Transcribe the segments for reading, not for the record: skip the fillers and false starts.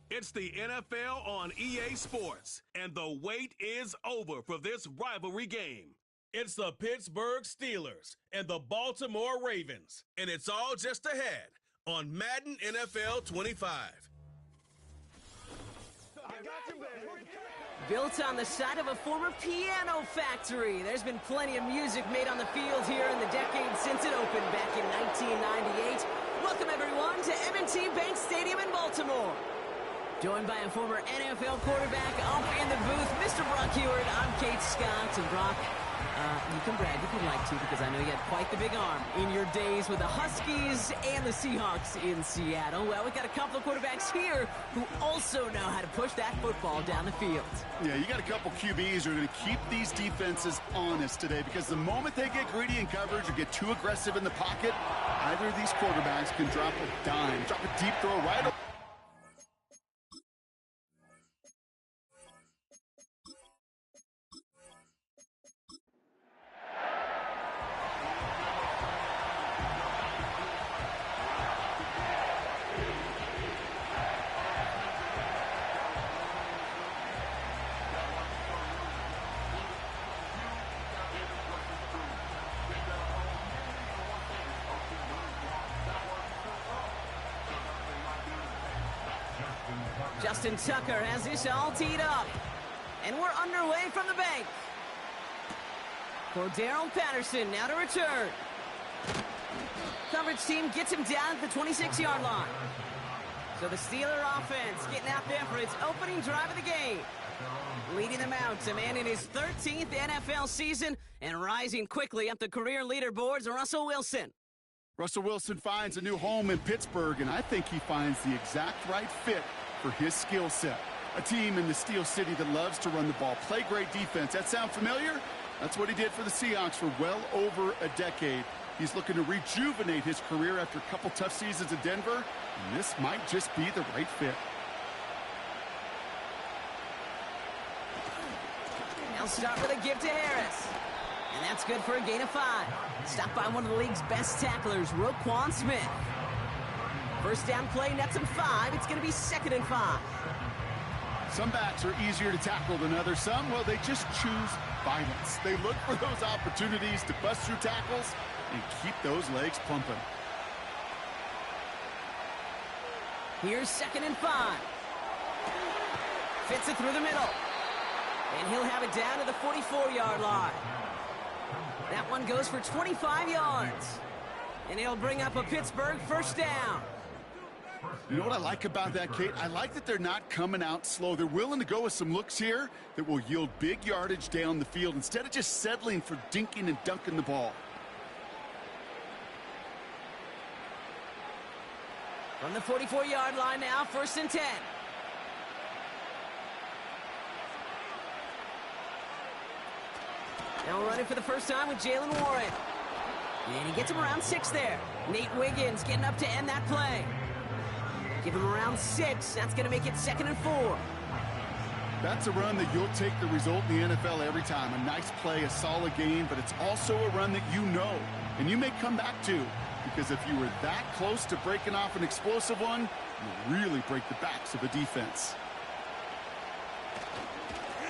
It's the NFL on EA Sports, and the wait is over for this rivalry game. It's the Pittsburgh Steelers and the Baltimore Ravens, and it's all just ahead on Madden NFL 25. Built on the side of a former piano factory, there's been plenty of music made on the field here in the decade since it opened back in 1998. Welcome, everyone, to M&T Bank Stadium in Baltimore. Joined by a former NFL quarterback up in the booth, Mr. Brock Heward. I'm Kate Scott. And Brock, you can brag if you'd like to, because I know you had quite the big arm in your days with the Huskies and the Seahawks in Seattle. Well, we've got a couple of quarterbacks here who also know how to push that football down the field. Yeah, you got a couple QBs who are going to keep these defenses honest today, because the moment they get greedy in coverage or get too aggressive in the pocket, either of these quarterbacks can drop a dime, drop a deep throw right over. Justin Tucker has this all teed up. And we're underway from the bank. Cordarrelle Patterson now to return. Coverage team gets him down at the 26-yard line. So the Steeler offense getting out there for its opening drive of the game. Leading them out, a man in his 13th NFL season and rising quickly up the career leaderboards, Russell Wilson. Russell Wilson finds a new home in Pittsburgh, and I think he finds the exact right fit for his skill set. A team in the Steel City that loves to run the ball, play great defense. That sound familiar? That's what he did for the Seahawks for well over a decade. He's looking to rejuvenate his career after a couple tough seasons in Denver, and this might just be the right fit. They'll start with a give to Harris. And that's good for a gain of 5. Stopped by one of the league's best tacklers, Roquan Smith. First down play, nets him 5. It's going to be 2nd and 5. Some backs are easier to tackle than others. Some, well, they just choose violence. They look for those opportunities to bust through tackles and keep those legs pumping. Here's 2nd and 5. Fits it through the middle. And he'll have it down to the 44-yard line. That one goes for 25 yards. And it'll bring up a Pittsburgh first down. You know what I like about that, Kate? I like that they're not coming out slow. They're willing to go with some looks here that will yield big yardage down the field instead of just settling for dinking and dunking the ball. From the 44-yard line now, 1st and 10. Now running for the first time with Jalen Warren. And he gets him around 6 there. Nate Wiggins getting up to end that play. Give him around 6. That's going to make it 2nd and 4. That's a run that you'll take the result in the NFL every time. A nice play, a solid game, but it's also a run that you know and you may come back to, because if you were that close to breaking off an explosive one, you really break the backs of a defense.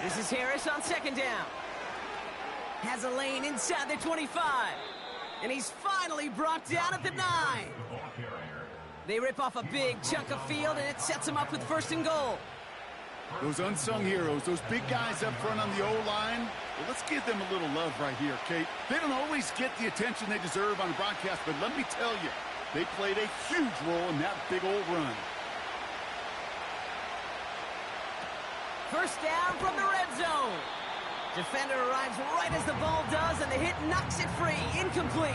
This is Harris on 2nd down. Has a lane inside the 25. And he's finally brought down at the 9. They rip off a big chunk of field, and it sets him up with 1st and goal. Those unsung heroes, those big guys up front on the O-line, well, let's give them a little love right here, Kate. They don't always get the attention they deserve on the broadcast, but let me tell you, they played a huge role in that big old run. First down from the red zone. Defender arrives right as the ball does, and the hit knocks it free. Incomplete.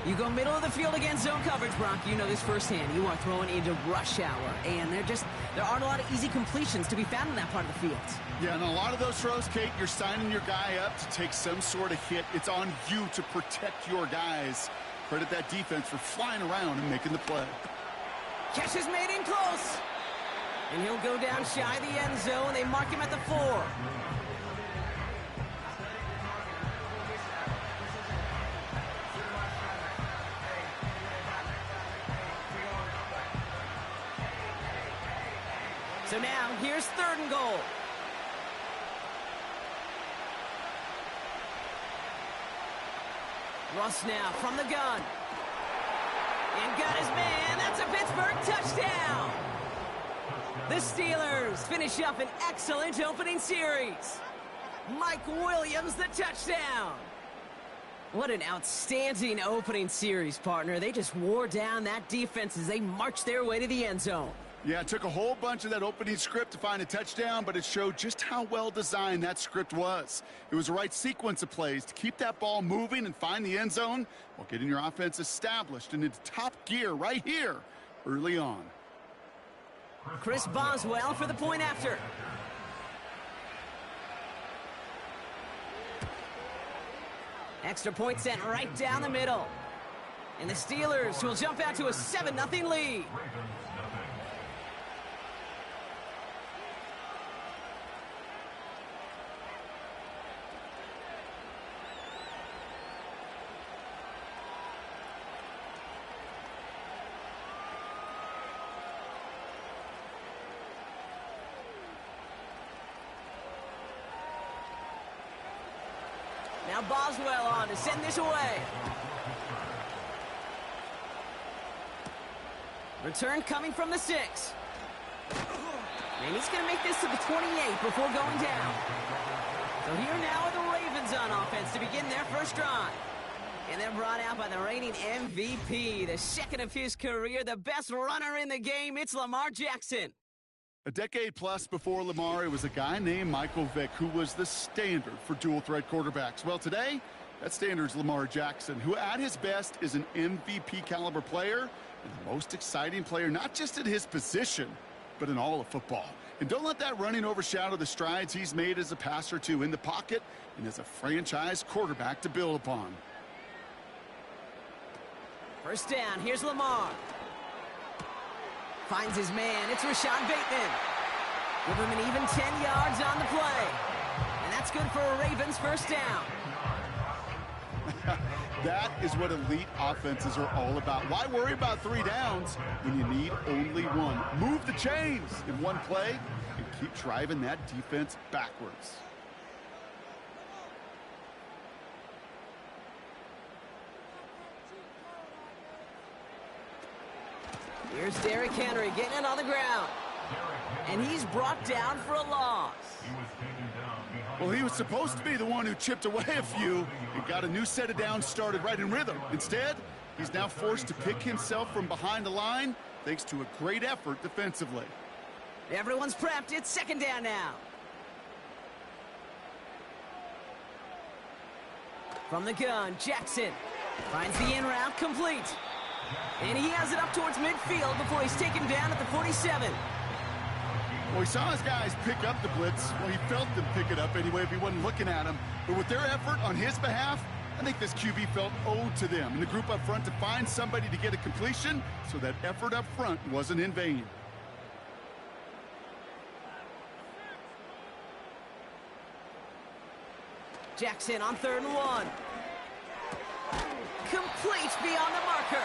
You go middle of the field against zone coverage, Brock. You know this firsthand. You are throwing into rush hour, and there aren't a lot of easy completions to be found in that part of the field. Yeah, and a lot of those throws, Kate, you're signing your guy up to take some sort of hit. It's on you to protect your guys. Credit that defense for flying around and making the play. Catch is made in close. And he'll go down shy of the end zone. They mark him at the 4. So now, here's 3rd and goal. Russ now from the gun. And got his man. That's a Pittsburgh touchdown. The Steelers finish up an excellent opening series. Mike Williams, the touchdown. What an outstanding opening series, partner. They just wore down that defense as they marched their way to the end zone. Yeah, it took a whole bunch of that opening script to find a touchdown, but it showed just how well designed that script was. It was the right sequence of plays to keep that ball moving and find the end zone while getting your offense established and into top gear right here early on. Chris Boswell for the point after. Extra point sent right down the middle. And the Steelers will jump out to a 7-0 lead. Now Boswell on to send this away. Return coming from the 6. And he's going to make this to the 28 before going down. So here now are the Ravens on offense to begin their first drive. And they're brought out by the reigning MVP, the 2nd of his career, the best runner in the game. It's Lamar Jackson. A decade plus before Lamar, it was a guy named Michael Vick who was the standard for dual-threat quarterbacks. Well, today, that standard's Lamar Jackson, who at his best is an MVP-caliber player and the most exciting player, not just at his position, but in all of football. And don't let that running overshadow the strides he's made as a passer, too, in the pocket and as a franchise quarterback to build upon. First down, here's Lamar. Finds his man. It's Rashad Bateman. Give him an even 10 yards on the play. And that's good for a Ravens first down. That is what elite offenses are all about. Why worry about 3 downs when you need only 1? Move the chains in one play and keep driving that defense backwards. Here's Derrick Henry getting it on the ground. And he's brought down for a loss. Well, he was supposed to be the one who chipped away a few and got a new set of downs started right in rhythm. Instead, he's now forced to pick himself from behind the line thanks to a great effort defensively. Everyone's prepped. It's 2nd down now. From the gun, Jackson finds the in route complete. And he has it up towards midfield before he's taken down at the 47. Well, he saw his guys pick up the blitz. Well, he felt them pick it up anyway if he wasn't looking at him. But with their effort on his behalf, I think this QB felt owed to them and the group up front to find somebody to get a completion so that effort up front wasn't in vain. Jackson on 3rd and 1. Complete beyond the marker.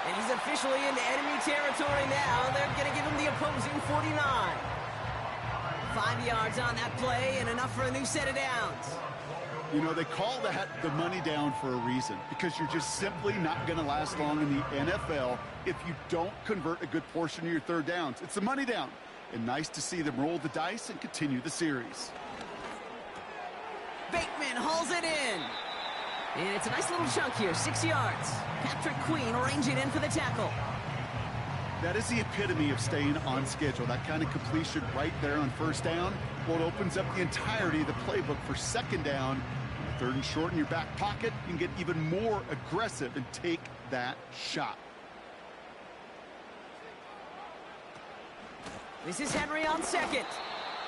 And he's officially into enemy territory now. They're going to give him the opposing 49. 5 yards on that play and enough for a new set of downs. You know, they call that the money down for a reason, because you're just simply not going to last long in the NFL if you don't convert a good portion of your 3rd downs. It's the money down. And nice to see them roll the dice and continue the series. Bateman hauls it in. And it's a nice little chunk here, 6 yards. Patrick Queen ranging in for the tackle. That is the epitome of staying on schedule. That kind of completion right there on 1st down. Well, it opens up the entirety of the playbook for 2nd down. 3rd and short in your back pocket, you can get even more aggressive and take that shot. This is Henry on 2nd.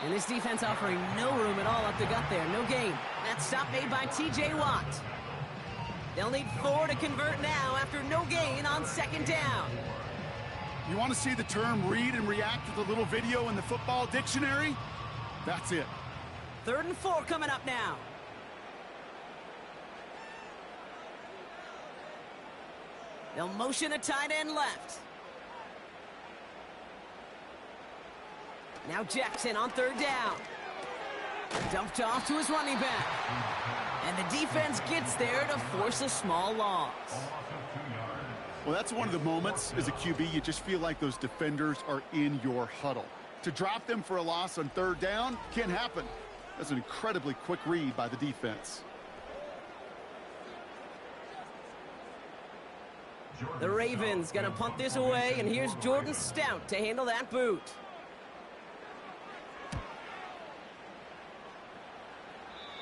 And this defense offering no room at all up the gut there. No gain. That stop made by T.J. Watt. They'll need 4 to convert now after no gain on 2nd down. You want to see the term read and react with a little video in the football dictionary? That's it. 3rd and 4 coming up now. They'll motion a tight end left. Now Jackson on third down. Dumped off to his running back. And the defense gets there to force a small loss. Well, that's one of the moments as a QB, you just feel like those defenders are in your huddle. To drop them for a loss on third down can't happen. That's an incredibly quick read by the defense. The Ravens going to punt this away, and here's Jordan Stout to handle that boot.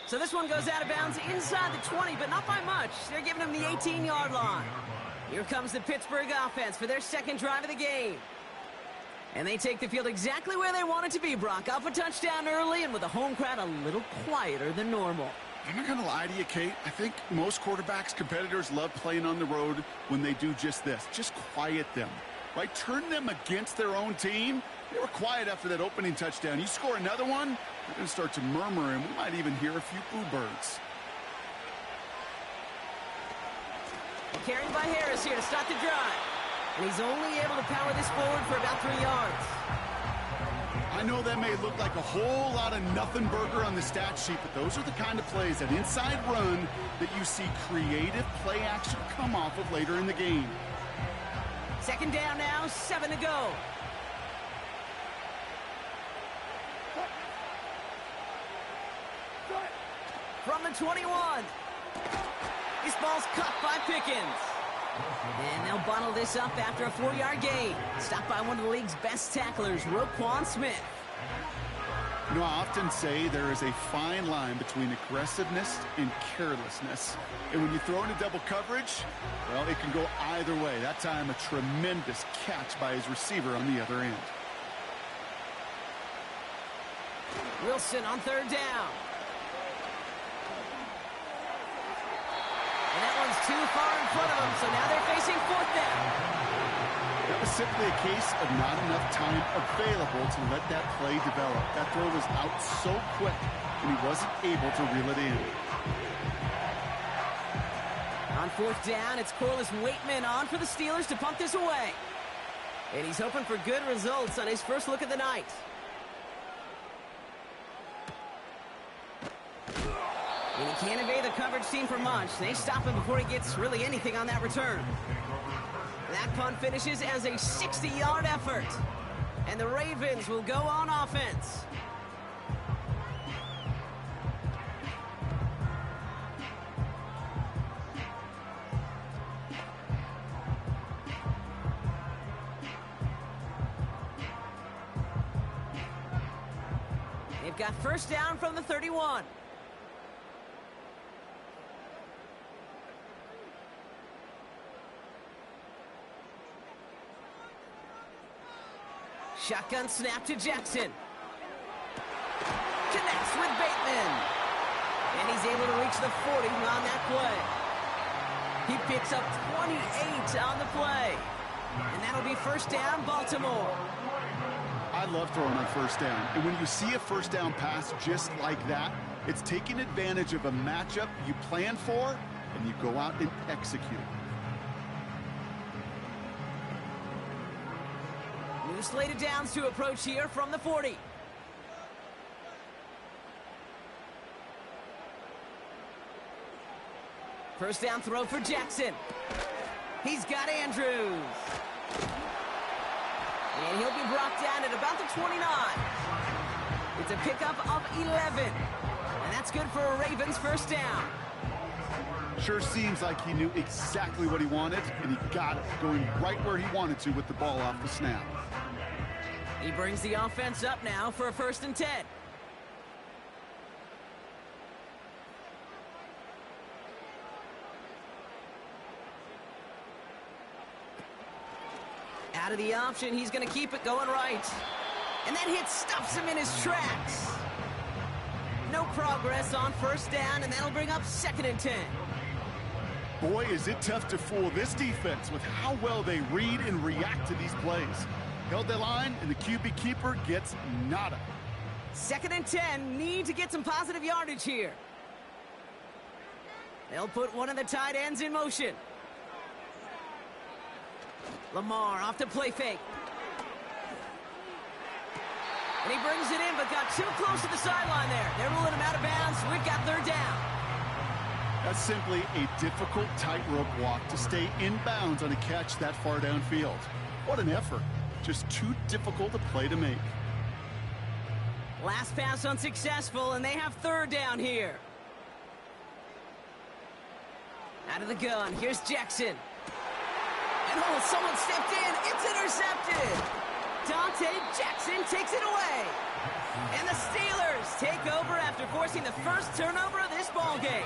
So this one goes out of bounds inside the 20, but not by much. They're giving him the 18-yard line. Here comes the Pittsburgh offense for their second drive of the game. And they take the field exactly where they want it to be, Brock. Up a touchdown early, and with the home crowd a little quieter than normal. I'm not going to lie to you, Kate. I think most quarterbacks, competitors love playing on the road when they do just this. Just quiet them, right? Turn them against their own team. They were quiet after that opening touchdown. You score another one, they're going to start to murmur, and we might even hear a few boo birds. Carried by Harris here to start the drive. And he's only able to power this forward for about 3 yards. I know that may look like a whole lot of nothing burger on the stat sheet, but those are the kind of plays, that inside run, that you see creative play action come off of later in the game. Second down now, 7 to go. From the 21. This ball's caught by Pickens. And they'll bottle this up after a 4-yard gain. Stopped by one of the league's best tacklers, Roquan Smith. You know, I often say there is a fine line between aggressiveness and carelessness. And when you throw into double coverage, well, it can go either way. That time, a tremendous catch by his receiver on the other end. Wilson on third down. And that one's too far in front of them, so now they're facing fourth down. That was simply a case of not enough time available to let that play develop. That throw was out so quick, and he wasn't able to reel it in. On fourth down, it's Corliss Waitman on for the Steelers to punt this away. And he's hoping for good results on his first look of the night. And he can't evade the coverage team for much. They stop him before he gets really anything on that return. That punt finishes as a 60-yard effort. And the Ravens will go on offense. They've got first down from the 31. Shotgun snap to Jackson. Connects with Bateman. And he's able to reach the 40 on that play. He picks up 28 on the play. And that'll be first down, Baltimore. I love throwing on first down. And when you see a first down pass just like that, it's taking advantage of a matchup you plan for, and you go out and execute. New slated downs to approach here from the 40. First down throw for Jackson. He's got Andrews. And he'll be brought down at about the 29. It's a pickup of 11. And that's good for a Ravens first down. Sure seems like he knew exactly what he wanted, and he got it, going right where he wanted to with the ball off the snap. He brings the offense up now for a 1st and 10. Out of the option, he's going to keep it going right. And that hit stops him in his tracks. No progress on first down, and that'll bring up 2nd and 10. Boy, is it tough to fool this defense with how well they read and react to these plays. Held the line, and the QB keeper gets nada. 2nd and 10, need to get some positive yardage here. They'll put one of the tight ends in motion. Lamar off to play fake. And he brings it in, but got too close to the sideline there. They're ruling him out of bounds. We've got third down. That's simply a difficult tightrope walk to stay in bounds on a catch that far downfield. What an effort. Just too difficult a play to make. Last pass unsuccessful, and they have third down here. Out of the gun, here's Jackson. And oh, someone stepped in. It's intercepted. Dante Jackson takes it away. And the Steelers take over after forcing the first turnover of this ball game.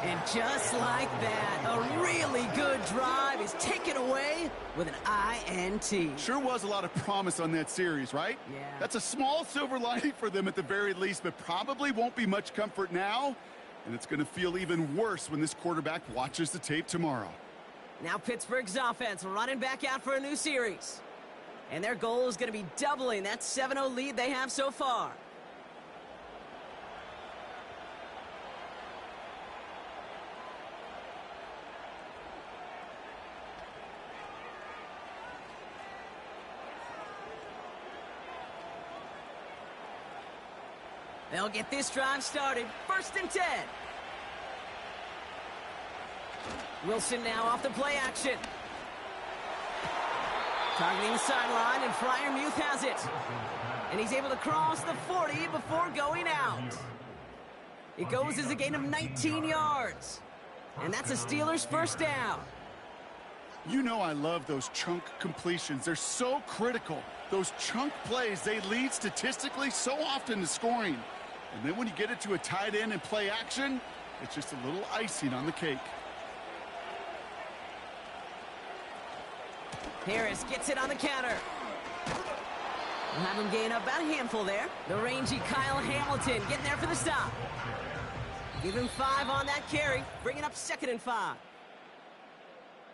And just like that, a really good drive is taken away with an INT. Sure was a lot of promise on that series, right? Yeah. That's a small silver lining for them at the very least, but probably won't be much comfort now. And it's going to feel even worse when this quarterback watches the tape tomorrow. Now Pittsburgh's offense running back out for a new series. And their goal is going to be doubling that 7-0 lead they have so far. They'll get this drive started. 1st and 10. Wilson now off the play action. Targeting the sideline, and Freiermuth has it. And he's able to cross the 40 before going out. It goes as a gain of 19 yards. And that's a Steelers first down. You know I love those chunk completions. They're so critical. Those chunk plays, they lead statistically so often to scoring. And then when you get it to a tight end and play action, it's just a little icing on the cake. Harris gets it on the counter. We'll have him gain about a handful there. The rangy Kyle Hamilton getting there for the stop. Give him 5 on that carry, bringing up 2nd and 5.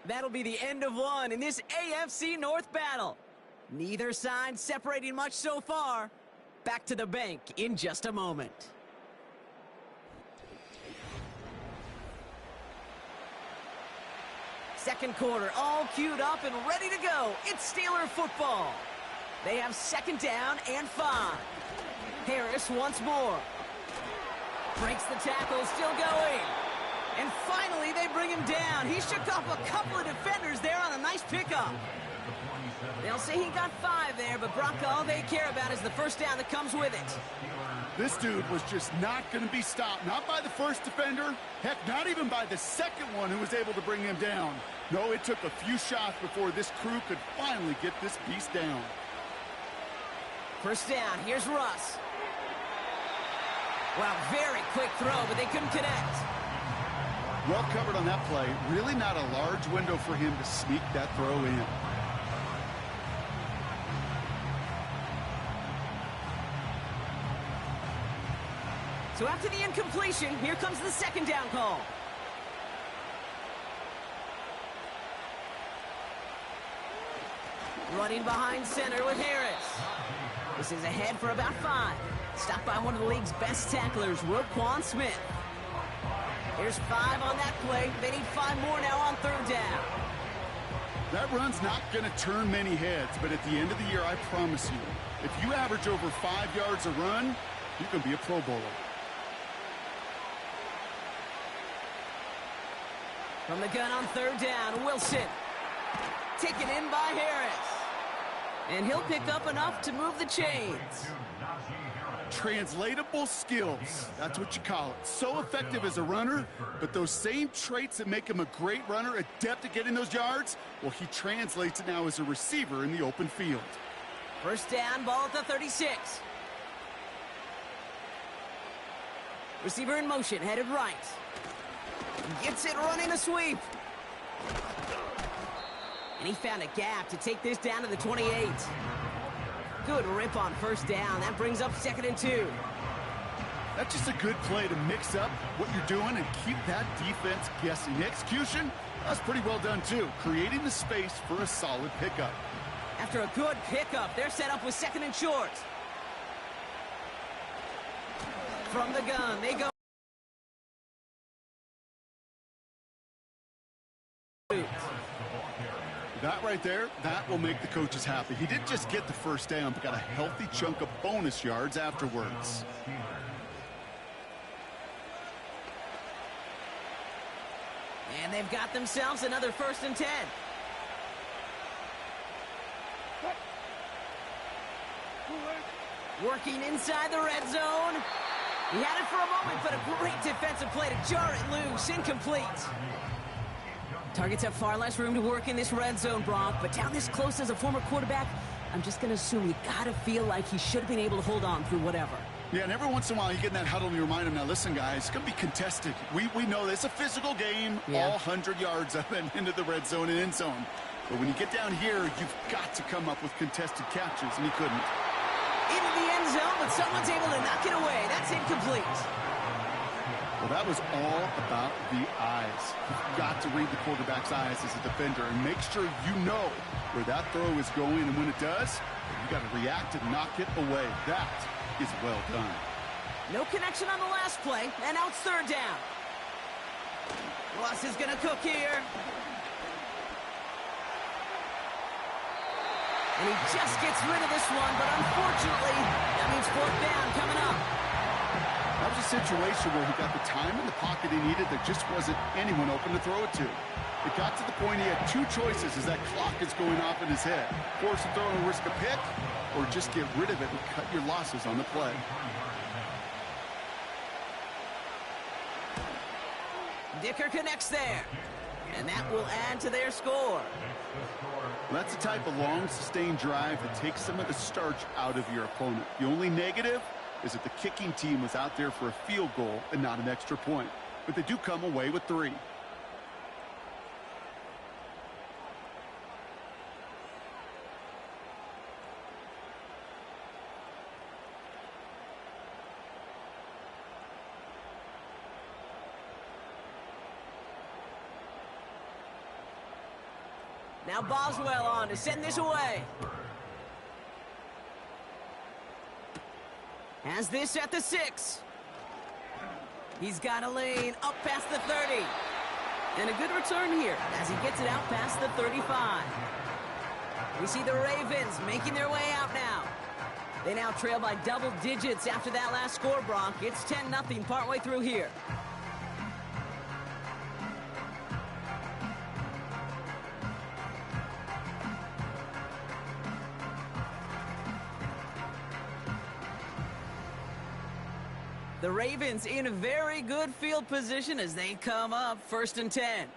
That'll be the end of one in this AFC North battle. Neither side separating much so far. Back to the bank in just a moment. Second quarter, all queued up and ready to go. It's Steeler football. They have 2nd down and 5. Harris once more. Breaks the tackle, still going. And finally, they bring him down. He shook off a couple of defenders there on a nice pickup. They'll say he got 5 there, but Brock, all they care about is the first down that comes with it. This dude was just not going to be stopped. Not by the first defender. Heck, not even by the second one who was able to bring him down. No, it took a few shots before this crew could finally get this beast down. First down, here's Russ. Wow, very quick throw, but they couldn't connect. Well covered on that play. Really not a large window for him to sneak that throw in. So after the incompletion, here comes the 2nd down call. Running behind center with Harris. This is ahead for about 5. Stopped by one of the league's best tacklers, Roquan Smith. Here's 5 on that play. They need 5 more now on 3rd down. That run's not going to turn many heads, but at the end of the year, I promise you, if you average over 5 yards a run, you can be a Pro Bowler. From the gun on 3rd down, Wilson. Taken in by Harris. And he'll pick up enough to move the chains. Translatable skills. That's what you call it. So effective as a runner, but those same traits that make him a great runner, adept at getting those yards, well, he translates it now as a receiver in the open field. First down, ball at the 36. Receiver in motion, headed right. Gets it running a sweep. And he found a gap to take this down to the 28. Good rip on first down. That brings up 2nd and 2. That's just a good play to mix up what you're doing and keep that defense guessing. The execution, that's pretty well done too. Creating the space for a solid pickup. After a good pickup, they're set up with 2nd and short. From the gun, they go. That right right there. That will make the coaches happy. He didn't just get the first down, but got a healthy chunk of bonus yards afterwards. And they've got themselves another 1st and 10. Working inside the red zone. He had it for a moment, but a great defensive play to jar it loose. Incomplete. Targets have far less room to work in this red zone, Brock, but down this close as a former quarterback, I'm just going to assume you got to feel like he should have been able to hold on through whatever. Yeah, and every once in a while you get in that huddle and you remind him, now listen, guys, it's going to be contested. We know this. It's a physical game, all 100 yards of it into the red zone and end zone. But when you get down here, you've got to come up with contested catches, and he couldn't. Into the end zone, but someone's able to knock it away. That's incomplete. Well, that was all about the eyes. You've got to read the quarterback's eyes as a defender and make sure you know where that throw is going, and when it does, you got to react and knock it away. That is well done. No connection on the last play, and now it's 3rd down. Ross is going to cook here. And he just gets rid of this one, but unfortunately, that means 4th down coming up. That was a situation where he got the time in the pocket he needed. There just wasn't anyone open to throw it to. It got to the point he had 2 choices as that clock is going off in his head. Force a throw and risk a pick, or just get rid of it and cut your losses on the play. Dicker connects there, and that will add to their score. That's the type of long, sustained drive that takes some of the starch out of your opponent. The only negative is that the kicking team was out there for a field goal and not an extra point. But they do come away with 3. Now Boswell on to send this away. Has this at the 6. He's got a lane up past the 30. And a good return here as he gets it out past the 35. We see the Ravens making their way out now. They now trail by double digits after that last score, Brock. It's 10-0 partway through here. The Ravens in a very good field position as they come up 1st and 10.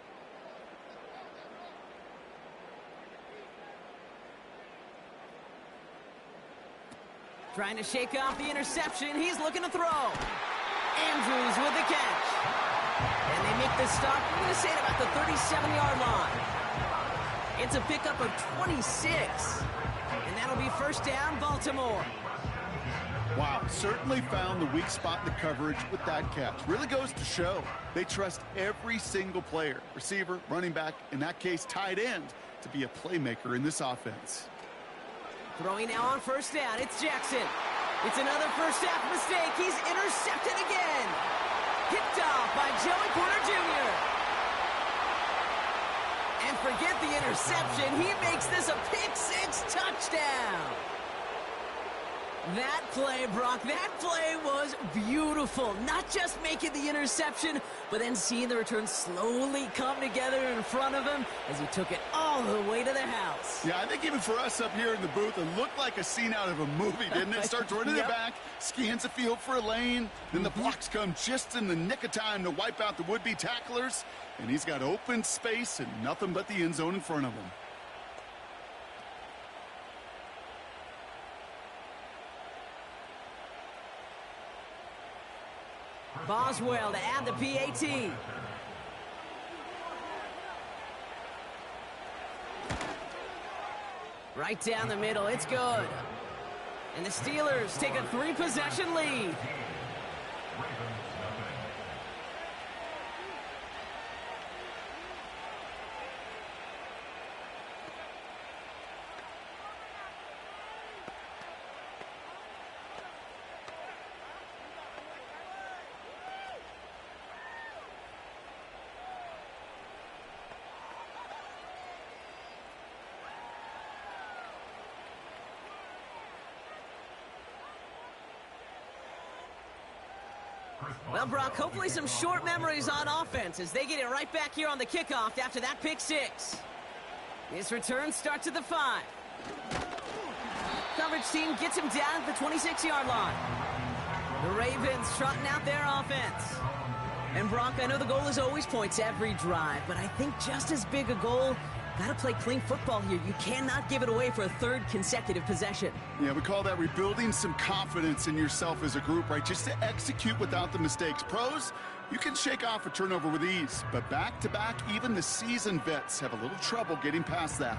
Trying to shake off the interception. He's looking to throw. Andrews with the catch. And they make the stop, I'm going to say, at about the 37-yard line. It's a pickup of 26. And that'll be 1st down, Baltimore. Wow, certainly found the weak spot in the coverage with that catch. Really goes to show they trust every single player, receiver, running back, in that case, tight end, to be a playmaker in this offense. Throwing now on 1st down, it's Jackson. It's another first half mistake. He's intercepted again. Picked off by Joey Porter Jr. And forget the interception. He makes this a pick-6 touchdown. That play, Brock, that play was beautiful. Not just making the interception, but then seeing the return slowly come together in front of him as he took it all the way to the house. Yeah, I think even for us up here in the booth, it looked like a scene out of a movie, didn't it? Starts running the back, scans the field for a lane, then the blocks come just in the nick of time to wipe out the would-be tacklers, and he's got open space and nothing but the end zone in front of him. Boswell to add the PAT. Right down the middle, it's good. And the Steelers take a 3-possession lead. Well, Brock, hopefully some short memories on offense as they get it right back here on the kickoff after that pick six. This return starts at the 5. Coverage team gets him down at the 26-yard line. The Ravens trotting out their offense. And Brock, I know the goal is always points every drive, but I think just as big a goal, got to play clean football here. You cannot give it away for a third consecutive possession. Yeah, we call that rebuilding some confidence in yourself as a group, right? Just to execute without the mistakes. Pros, you can shake off a turnover with ease, but back-to-back, even the seasoned vets have a little trouble getting past that.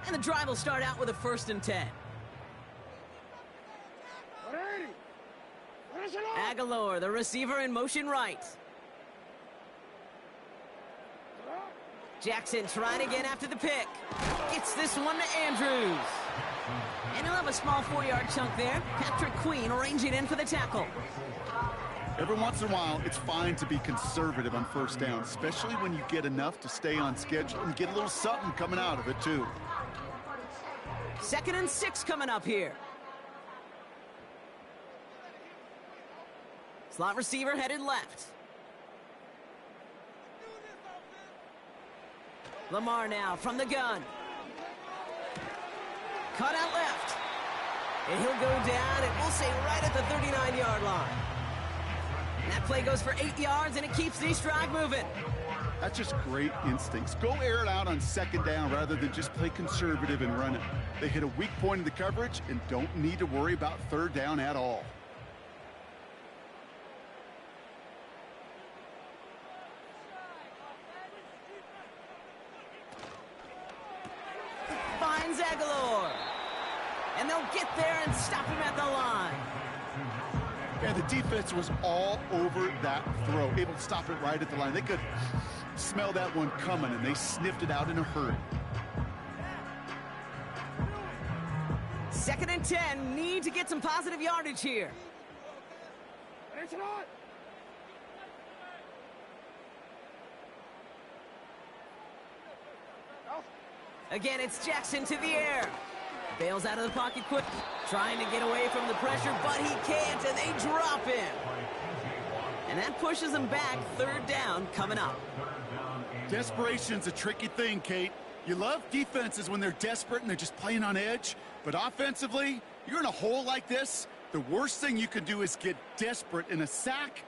And the drive will start out with a 1st and 10. Aguilar, the receiver, in motion right. Jackson trying again after the pick. Gets this one to Andrews. And he'll have a small 4-yard chunk there. Patrick Queen arranging in for the tackle. Every once in a while, it's fine to be conservative on 1st down, especially when you get enough to stay on schedule and get a little something coming out of it, too. 2nd and 6 coming up here. Slot receiver headed left. Lamar now from the gun. Cut out left. And he'll go down, and we'll say right at the 39-yard line. And that play goes for 8 yards, and it keeps this drive moving. That's just great instincts. Go air it out on 2nd down rather than just play conservative and run it. They hit a weak point in the coverage and don't need to worry about 3rd down at all. Finds Aguilar. And they'll get there and stop him at the line. And the defense was all over that throw, able to stop it right at the line. They could smell that one coming, and they sniffed it out in a hurry. 2nd and 10, need to get some positive yardage here. Again, it's Jackson to the air. Bails out of the pocket quick, trying to get away from the pressure, but he can't, and they drop him. And that pushes him back. 3rd down coming up. Desperation's a tricky thing, Kate. You love defenses when they're desperate and they're just playing on edge, but offensively, you're in a hole like this, the worst thing you can do is get desperate in a sack.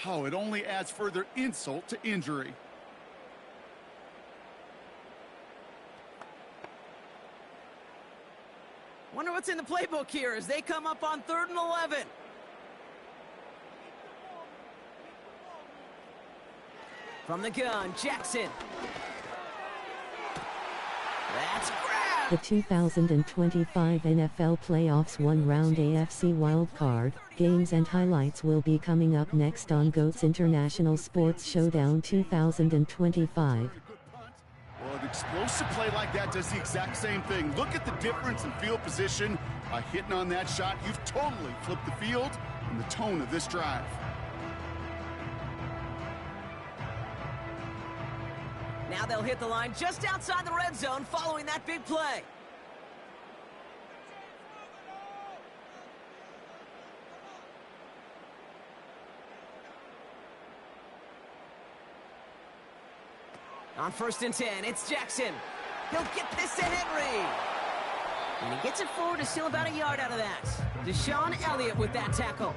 Oh, it only adds further insult to injury. Wonder what's in the playbook here as they come up on 3rd and 11. From the gun, Jackson. That's grabbed. The 2025 NFL Playoffs 1-round AFC Wildcard games and highlights will be coming up next on GOAT's International Sports Showdown 2025. Well, an explosive play like that does the exact same thing. Look at the difference in field position. By hitting on that shot, you've totally flipped the field and the tone of this drive. Now they'll hit the line just outside the red zone following that big play. On 1st and 10, it's Jackson. He'll get this to Henry. And he gets it forward to still about a yard out of that. Deshaun Elliott with that tackle.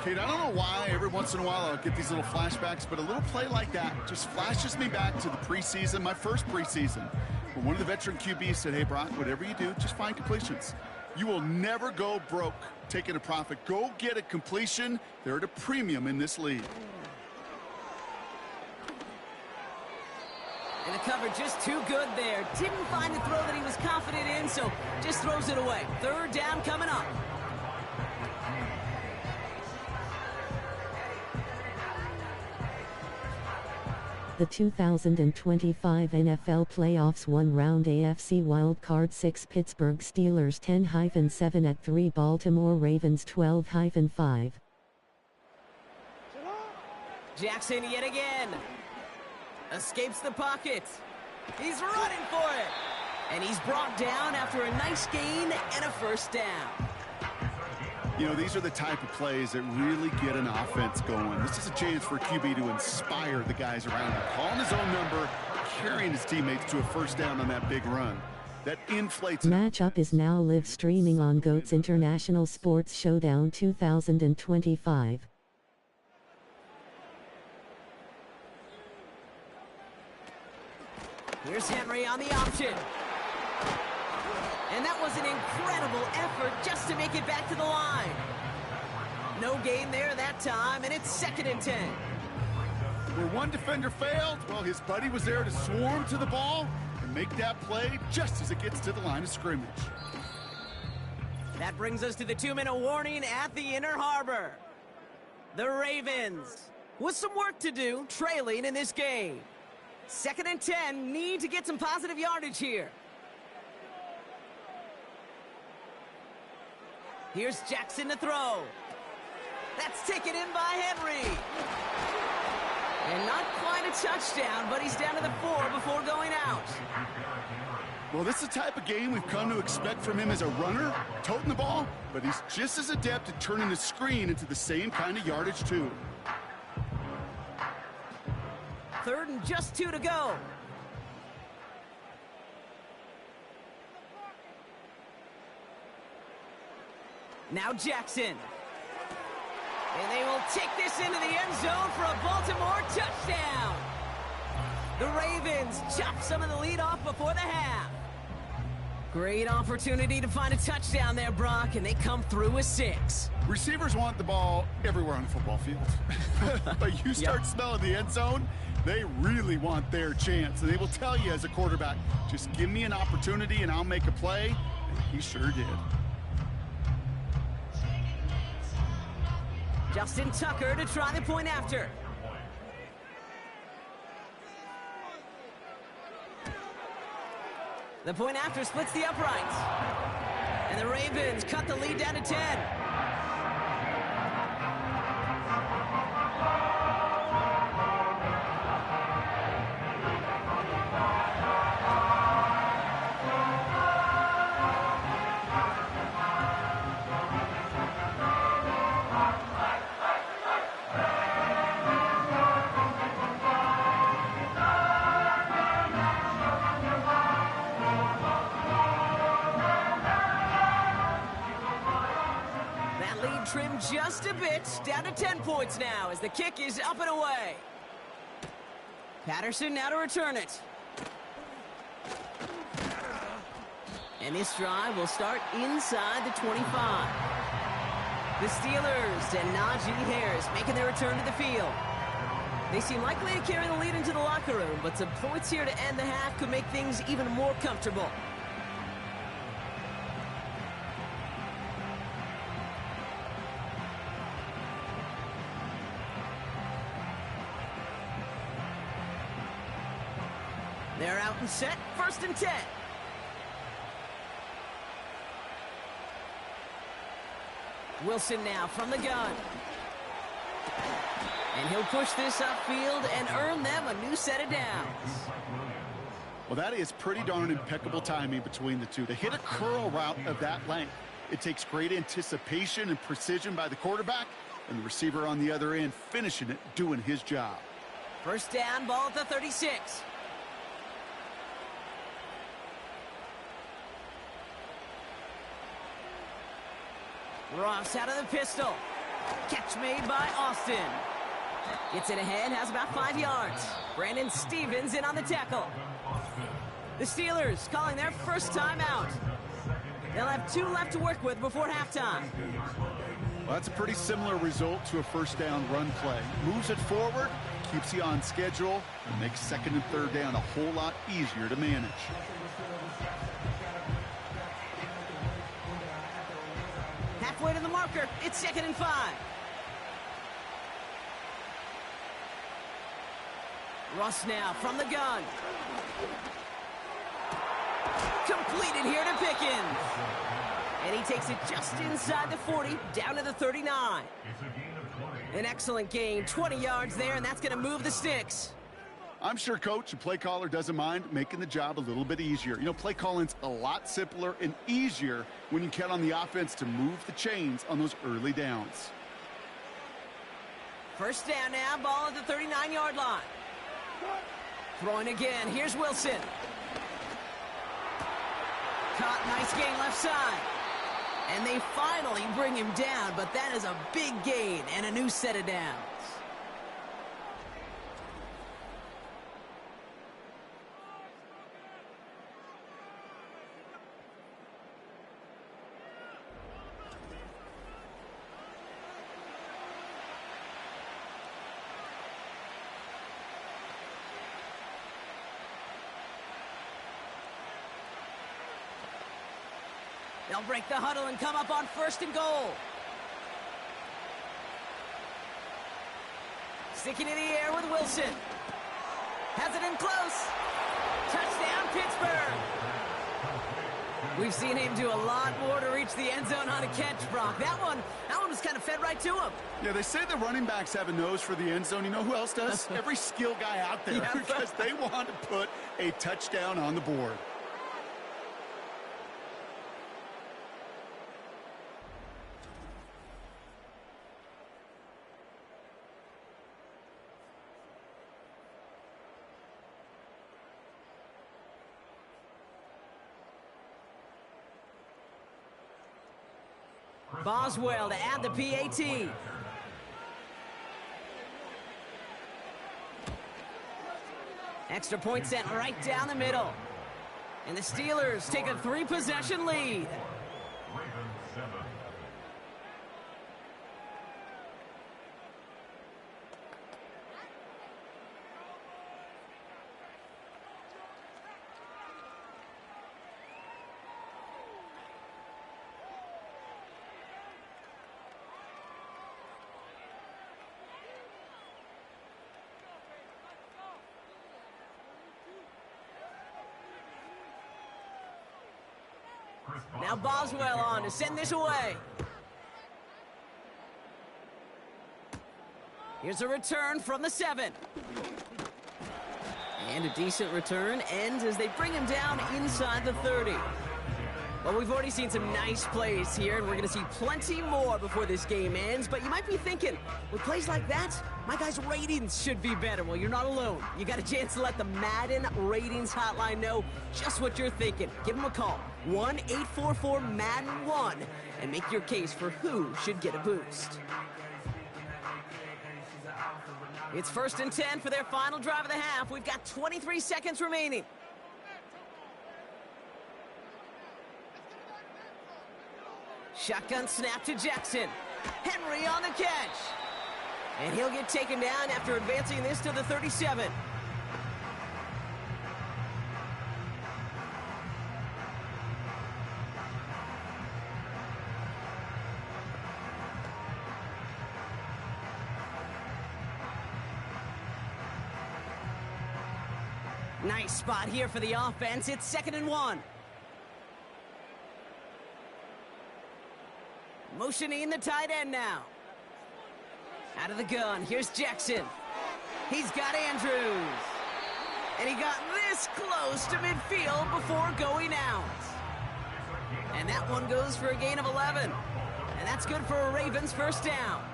Kate, I don't know why every once in a while I'll get these little flashbacks, but a little play like that just flashes me back to the preseason, my first preseason, when one of the veteran QBs said, hey, Brock, whatever you do, just find completions. You will never go broke taking a profit. Go get a completion. They're at a premium in this league. And the cover just too good there. Didn't find the throw that he was confident in, so just throws it away. 3rd down coming up. The 2025 NFL Playoffs 1-round AFC Wildcard 6 Pittsburgh Steelers 10-7 at 3 Baltimore Ravens 12-5. Jackson yet again. Escapes the pocket. He's running for it. And he's brought down after a nice gain and a 1st down. You know, these are the type of plays that really get an offense going. This is a chance for a QB to inspire the guys around him. Calling his own number, carrying his teammates to a first down on that big run. That inflates. Matchup is now live streaming on GOAT's International Sports Showdown 2025. Here's Henry on the option. And that was an incredible effort just to make it back to the line. No gain there that time, and it's 2nd and 10. Where one defender failed, well, his buddy was there to swarm to the ball and make that play just as it gets to the line of scrimmage. That brings us to the 2-minute warning at the Inner Harbor. The Ravens, with some work to do, trailing in this game. 2nd and 10, need to get some positive yardage here. Here's Jackson to throw. That's taken in by Henry. And not quite a touchdown, but he's down to the 4 before going out. Well, this is the type of game we've come to expect from him as a runner, toting the ball, but he's just as adept at turning the screen into the same kind of yardage, too. 3rd and just 2 to go. Now Jackson. And they will take this into the end zone for a Baltimore touchdown. The Ravens chop some of the lead off before the half. Great opportunity to find a touchdown there, Brock, and they come through with 6. Receivers want the ball everywhere on the football field. But you start smelling the end zone, they really want their chance. And they will tell you as a quarterback, just give me an opportunity and I'll make a play. And he sure did. Justin Tucker to try the point after. The point after splits the uprights. And the Ravens cut the lead down to 10. Trimmed just a bit, down to 10 points now as the kick is up and away. Patterson now to return it. And this drive will start inside the 25. The Steelers and Najee Harris making their return to the field. They seem likely to carry the lead into the locker room, but some points here to end the half could make things even more comfortable. They're out and set, 1st and 10. Wilson now from the gun. And he'll push this upfield and earn them a new set of downs. Well, that is pretty darn impeccable timing between the two. To hit a curl route of that length, it takes great anticipation and precision by the quarterback, and the receiver on the other end finishing it, doing his job. 1st down, ball at the 36. Ross out of the pistol. Catch made by Austin. Gets it ahead, has about 5 yards. Brandon Stevens in on the tackle. The Steelers calling their first timeout. They'll have 2 left to work with before halftime. Well, that's a pretty similar result to a 1st down run play. Moves it forward, keeps you on schedule, and makes 2nd and 3rd down a whole lot easier to manage. Halfway to the marker, it's 2nd and 5. Russ now from the gun. Completed here to Pickens. And he takes it just inside the 40, down to the 39. An excellent gain, 20 yards there, and that's going to move the sticks. I'm sure coach and play caller doesn't mind making the job a little bit easier. You know, play calling's a lot simpler and easier when you count on the offense to move the chains on those early downs. First down now, ball at the 39-yard line. Throwing again, here's Wilson. Caught, nice gain left side. And they finally bring him down, but that is a big gain and a new set of downs. They'll break the huddle and come up on 1st and goal. Sticking in the air with Wilson. Has it in close. Touchdown, Pittsburgh. We've seen him do a lot more to reach the end zone on a catch, Brock. That one was kind of fed right to him. Yeah, they say the running backs have a nose for the end zone. You know who else does? Every skill guy out there, Yeah. because they want to put a touchdown on the board. Boswell to add the PAT. Extra point sent right down the middle. And the Steelers take a 3-possession lead. Now Boswell on to send this away. Here's a return from the 7. And a decent return ends as they bring him down inside the 30. Well, we've already seen some nice plays here, and we're going to see plenty more before this game ends. But you might be thinking, with plays like that, my guys' ratings should be better. Well, you're not alone. You got a chance to let the Madden Ratings Hotline know just what you're thinking. Give them a call, 1-844-MADDEN-1, and make your case for who should get a boost. It's 1st and 10 for their final drive of the half. We've got 23 seconds remaining. Shotgun snap to Jackson. Henry on the catch. And he'll get taken down after advancing this to the 37. Nice spot here for the offense. It's 2nd and 1. Motioning the tight end now. Out of the gun, here's Jackson. He's got Andrews. And he got this close to midfield before going out. And that one goes for a gain of 11. And that's good for a Ravens first down.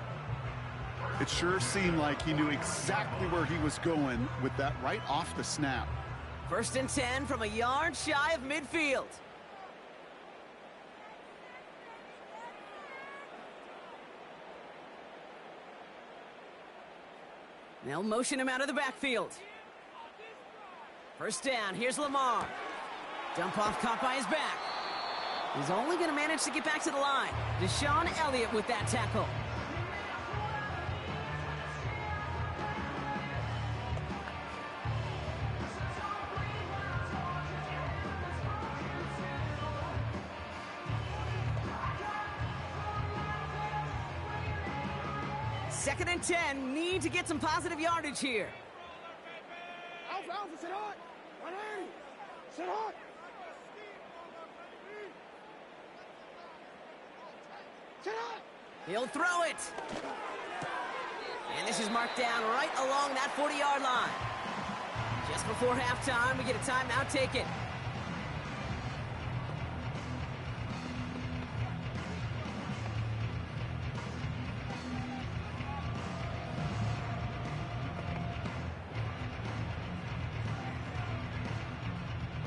It sure seemed like he knew exactly where he was going with that right off the snap. 1st and 10 from a yard shy of midfield. They'll motion him out of the backfield. First down, here's Lamar. Dump off caught by his back. He's only going to manage to get back to the line. Deshaun Elliott with that tackle. Second and 10, need to get some positive yardage here. Alpha, sit hot. 180. Sit hot. Sit hot. He'll throw it. And this is marked down right along that 40-yard line. Just before halftime, we get a timeout taken.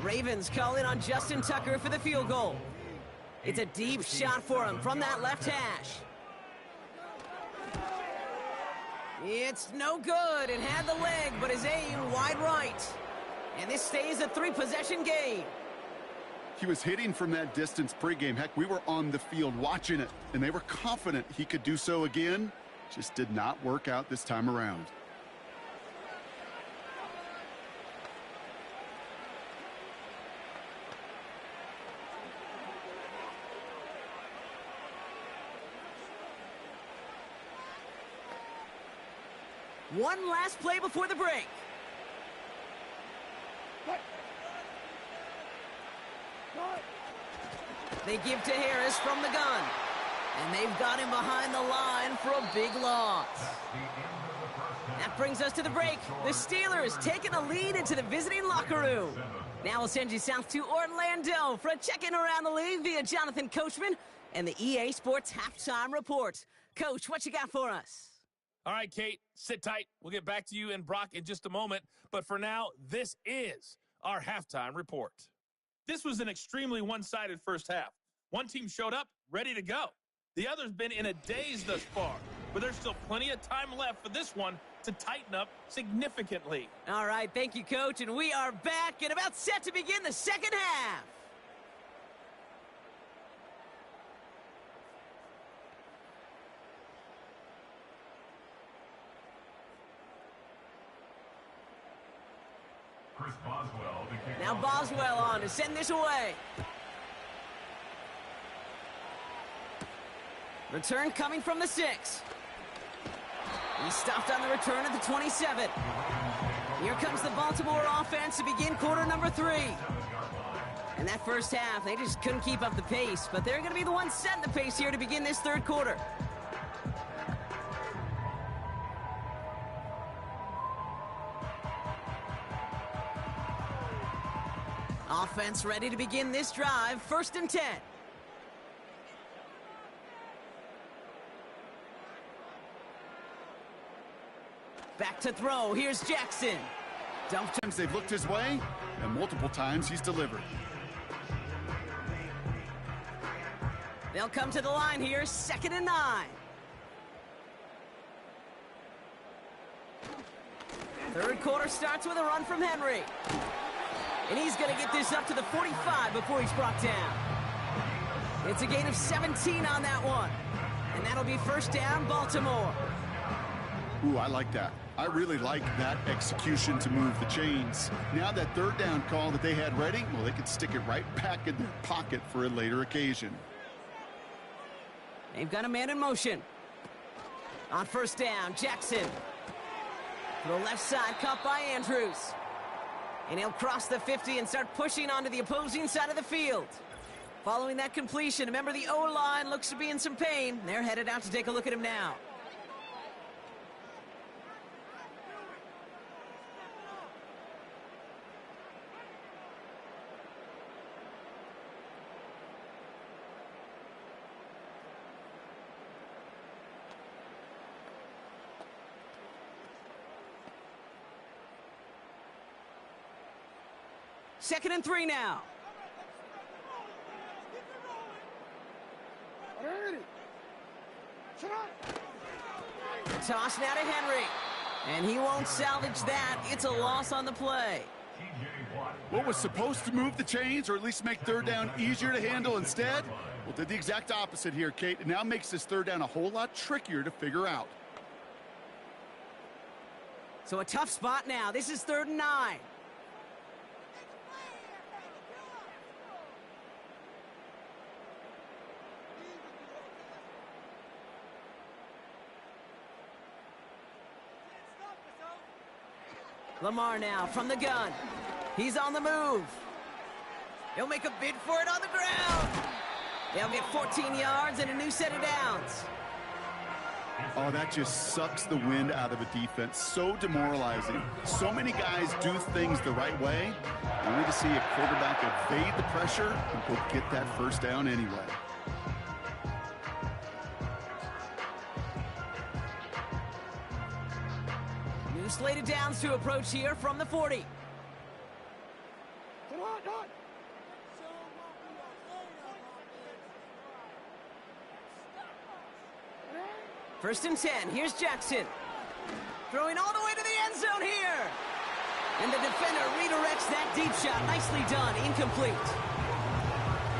Ravens call in on Justin Tucker for the field goal. It's a deep shot for him from that left hash. It's no good. It had the leg, but his aim wide right. And this stays a 3-possession game. He was hitting from that distance pregame. Heck, we were on the field watching it, and they were confident he could do so again. Just did not work out this time around. One last play before the break. They give to Harris from the gun. And they've got him behind the line for a big loss. That brings us to the break. The Steelers taking a lead into the visiting locker room. Now we'll send you south to Orlando for a check-in around the league via Jonathan Coachman and the EA Sports Halftime Report. Coach, what you got for us? All right, Kate, sit tight. We'll get back to you and Brock in just a moment. But for now, this is our halftime report. This was an extremely one-sided first half. One team showed up, ready to go. The other's been in a daze thus far, but there's still plenty of time left for this one to tighten up significantly. All right, thank you, Coach, and we are back and about set to begin the second half. Now Boswell on to send this away. Return coming from the 6. He stopped on the return at the 27. Here comes the Baltimore offense to begin quarter number 3. In that first half, they just couldn't keep up the pace, but they're going to be the ones setting the pace here to begin this third quarter. Offense ready to begin this drive, 1st and 10. Back to throw, here's Jackson. Times they've looked his way, and multiple times he's delivered. They'll come to the line here, 2nd and 9. Third quarter starts with a run from Henry. And he's going to get this up to the 45 before he's brought down. It's a gain of 17 on that one. And that'll be 1st down, Baltimore. Ooh, I like that. I really like that execution to move the chains. Now that 3rd down call that they had ready, well, they could stick it right back in their pocket for a later occasion. They've got a man in motion. On 1st down, Jackson. To the left side, caught by Andrews. And he'll cross the 50 and start pushing onto the opposing side of the field. Following that completion, remember the O-line looks to be in some pain. They're headed out to take a look at him now. Second and 3 now. Toss now to Henry. And he won't salvage that. It's a loss on the play. What was supposed to move the chains, or at least make 3rd down easier to handle instead? Well, did the exact opposite here, Kate. It now makes this 3rd down a whole lot trickier to figure out. So a tough spot now. This is 3rd and 9. Lamar now from the gun. He's on the move. He'll make a bid for it on the ground. They'll get 14 yards and a new set of downs. Oh, that just sucks the wind out of a defense. So demoralizing. So many guys do things the right way, only to see a quarterback evade the pressure and go get that first down anyway. New slated downs to approach here from the 40. First and 10. Here's Jackson. Throwing all the way to the end zone here. And the defender redirects that deep shot. Nicely done. Incomplete.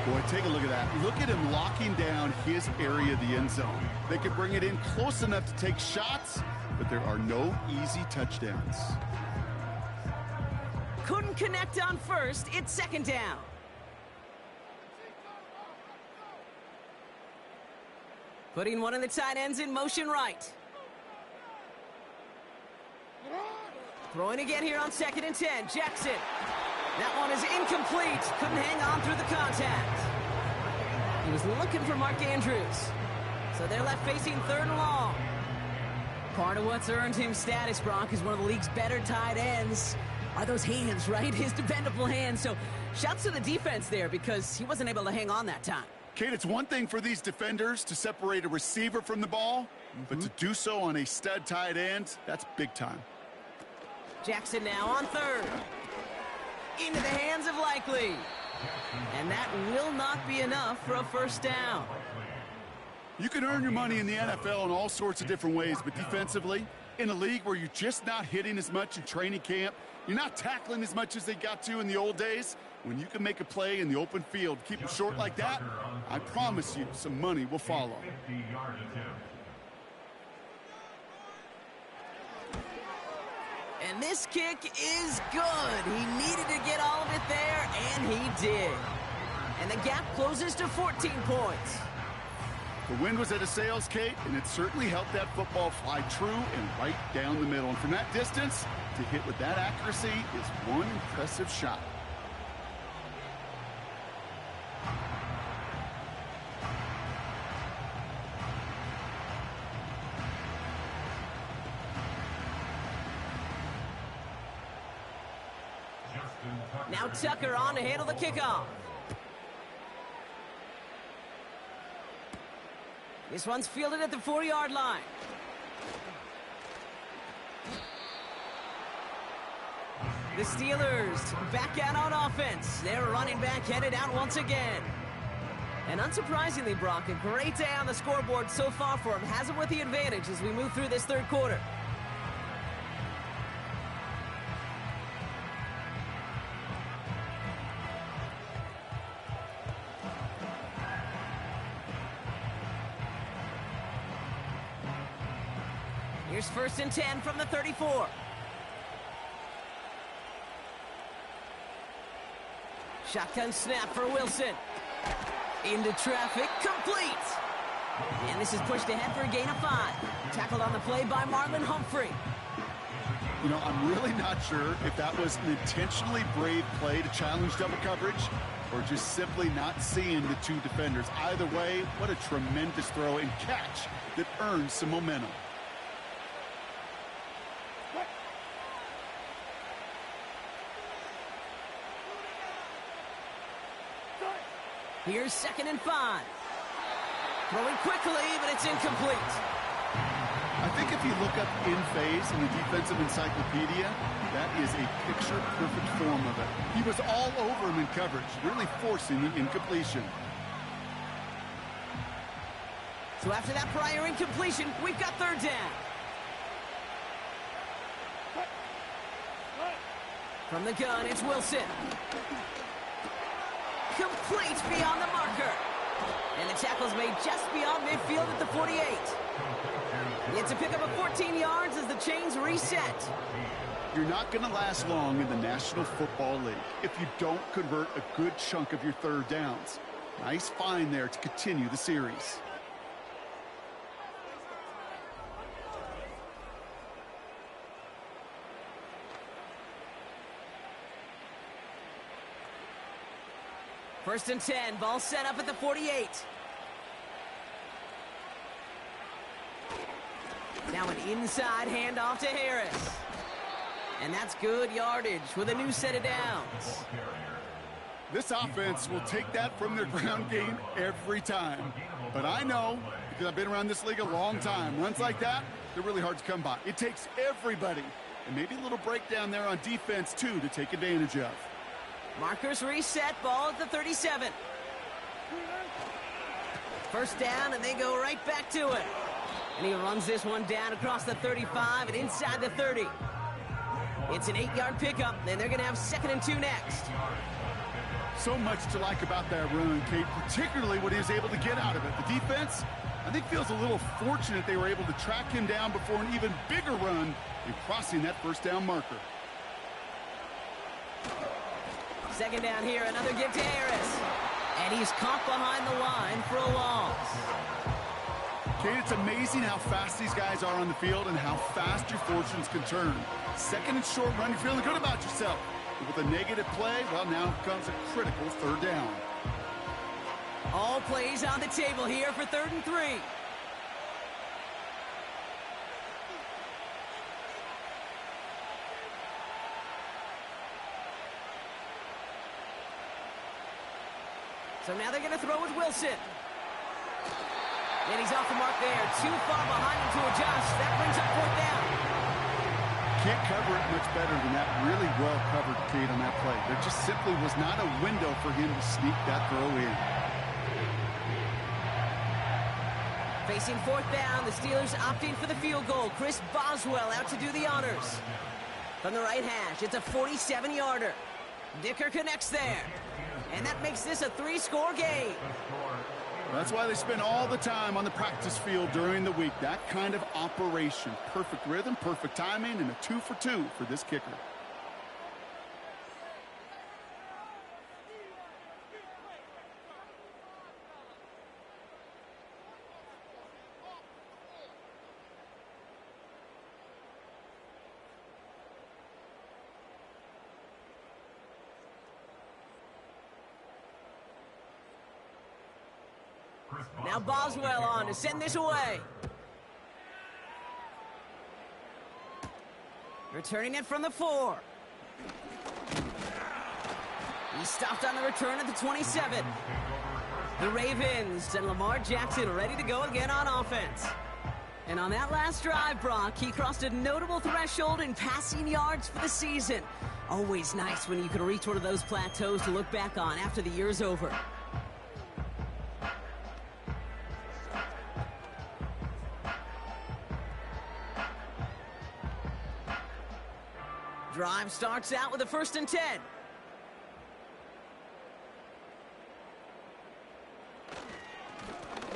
Boy, take a look at that. Look at him locking down his area of the end zone. They could bring it in close enough to take shots, but there are no easy touchdowns. Couldn't connect on first. It's second down. Putting one of the tight ends in motion right. Throwing again here on second and 10. Jackson. That one is incomplete. Couldn't hang on through the contact. He was looking for Mark Andrews. So they're left facing third and long. Part of what's earned him status, Brock, is one of the league's better tight ends. Are those hands, right? His dependable hands. So shouts to the defense there because he wasn't able to hang on that time. Kate, it's one thing for these defenders to separate a receiver from the ball, but to do so on a stud tight end, that's big time. Jackson now on third. Into the hands of Likely. And that will not be enough for a first down. You can earn your money in the NFL in all sorts of different ways, but defensively, in a league where you're just not hitting as much in training camp, you're not tackling as much as they got to in the old days, when you can make a play in the open field, keep it short like that, I promise you some money will follow. And this kick is good. He needed to get all of it there, and he did. And the gap closes to 14 points. The wind was at a sails, Kate, and it certainly helped that football fly true and right down the middle. And from that distance, to hit with that accuracy is one impressive shot. Now Tucker on to handle the kickoff. This one's fielded at the 4-yard line. The Steelers back out on offense. Their running back headed out once again. And unsurprisingly, Brock, a great day on the scoreboard so far for him. Has him with the advantage as we move through this third quarter. Here's first and 10 from the 34. Shotgun snap for Wilson. Into traffic, complete. And this is pushed ahead for a gain of 5. Tackled on the play by Marlon Humphrey. You know, I'm really not sure if that was an intentionally brave play to challenge double coverage or just simply not seeing the two defenders. Either way, what a tremendous throw and catch that earns some momentum. Here's second and 5. Throwing quickly, but it's incomplete. I think if you look up in phase in the defensive encyclopedia, that is a picture-perfect form of it. He was all over him in coverage, really forcing the incompletion. So after that prior incompletion, we've got third down. From the gun, it's Wilson. Complete beyond the marker. And the tackle's made just beyond midfield at the 48. It's a pickup of 14 yards as the chains reset. You're not going to last long in the National Football League if you don't convert a good chunk of your third downs. Nice find there to continue the series. First and 10, ball set up at the 48. Now an inside handoff to Harris. And that's good yardage with a new set of downs. This offense will take that from their ground game every time. But I know, because I've been around this league a long time, runs like that, they're really hard to come by. It takes everybody. And maybe a little breakdown there on defense, too, to take advantage of. Markers reset, ball at the 37. First down, and they go right back to it. And he runs this one down across the 35 and inside the 30. It's an 8-yard pickup, and they're going to have 2nd and 2 next. So much to like about that run, Kate, particularly what he was able to get out of it. The defense, I think, feels a little fortunate they were able to track him down before an even bigger run in crossing that first down marker. 2nd down here, another give to Harris. And he's caught behind the line for a loss. Kate, it's amazing how fast these guys are on the field and how fast your fortunes can turn. 2nd and short run, you're feeling good about yourself. But with a negative play, well, now comes a critical 3rd down. All plays on the table here for 3rd and 3. So now they're going to throw with Wilson. And he's off the mark there. Too far behind him to adjust. That brings up 4th down. Can't cover it much better than that. Really well covered, Kate, on that play. There just simply was not a window for him to sneak that throw in. Facing 4th down, the Steelers opting for the field goal. Chris Boswell out to do the honors. From the right hash, it's a 47-yarder. Dicker connects there. And that makes this a 3-score game. That's why they spend all the time on the practice field during the week. That kind of operation. Perfect rhythm, perfect timing, and a 2 for 2 for this kicker. Now Boswell on to send this away. Returning it from the 4. He stopped on the return at the 27. The Ravens and Lamar Jackson ready to go again on offense. And on that last drive, Brock, he crossed a notable threshold in passing yards for the season. Always nice when you can reach one of those plateaus to look back on after the year's over. Drive starts out with a 1st and 10.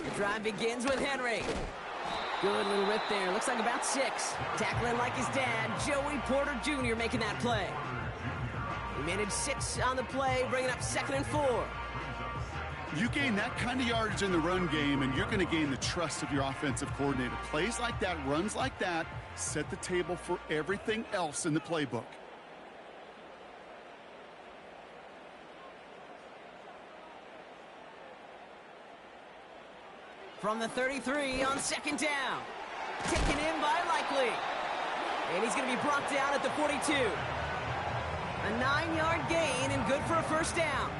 The drive begins with Henry. Good little rip there. Looks like about 6. Tackling like his dad, Joey Porter Jr. making that play. He managed 6 on the play, bringing up 2nd and 4. You gain that kind of yardage in the run game, and you're going to gain the trust of your offensive coordinator. Plays like that, runs like that, set the table for everything else in the playbook. From the 33 on 2nd down. Taken in by Likely. And he's going to be brought down at the 42. A 9-yard gain and good for a 1st down.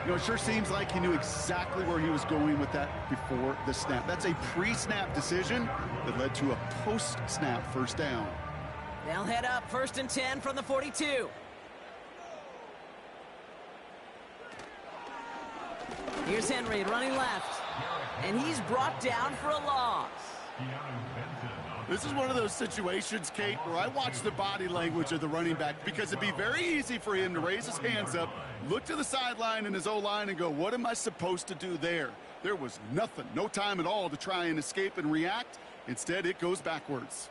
You know, it sure seems like he knew exactly where he was going with that before the snap. That's a pre-snap decision that led to a post-snap 1st down. They'll head up 1st and 10 from the 42. Here's Henry running left. And he's brought down for a loss. This is one of those situations, Kate, where I watch the body language of the running back, because it'd be very easy for him to raise his hands up, look to the sideline in his O-line and go, what am I supposed to do there? There was nothing, no time at all to try and escape and react. Instead, it goes backwards.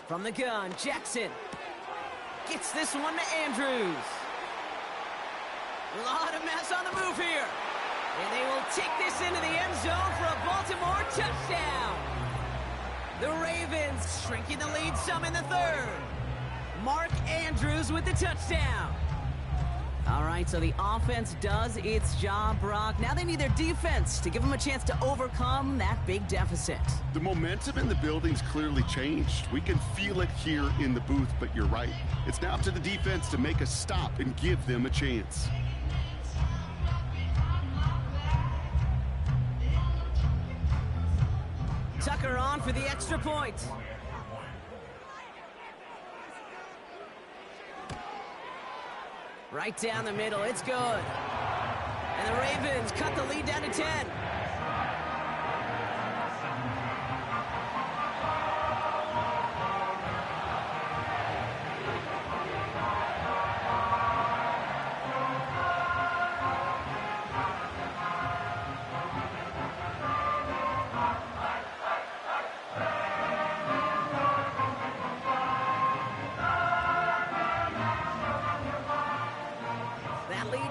From the gun, Jackson gets this one to Andrews. A lot of mess on the move here. And they will take this into the end zone for a Baltimore touchdown. The Ravens shrinking the lead some in the 3rd. Mark Andrews with the touchdown. All right, so the offense does its job, Brock. Now they need their defense to give them a chance to overcome that big deficit. The momentum in the building's clearly changed. We can feel it here in the booth, but you're right. It's now up to the defense to make a stop and give them a chance. Tucker on for the extra point. Right down the middle, it's good. And the Ravens cut the lead down to 10.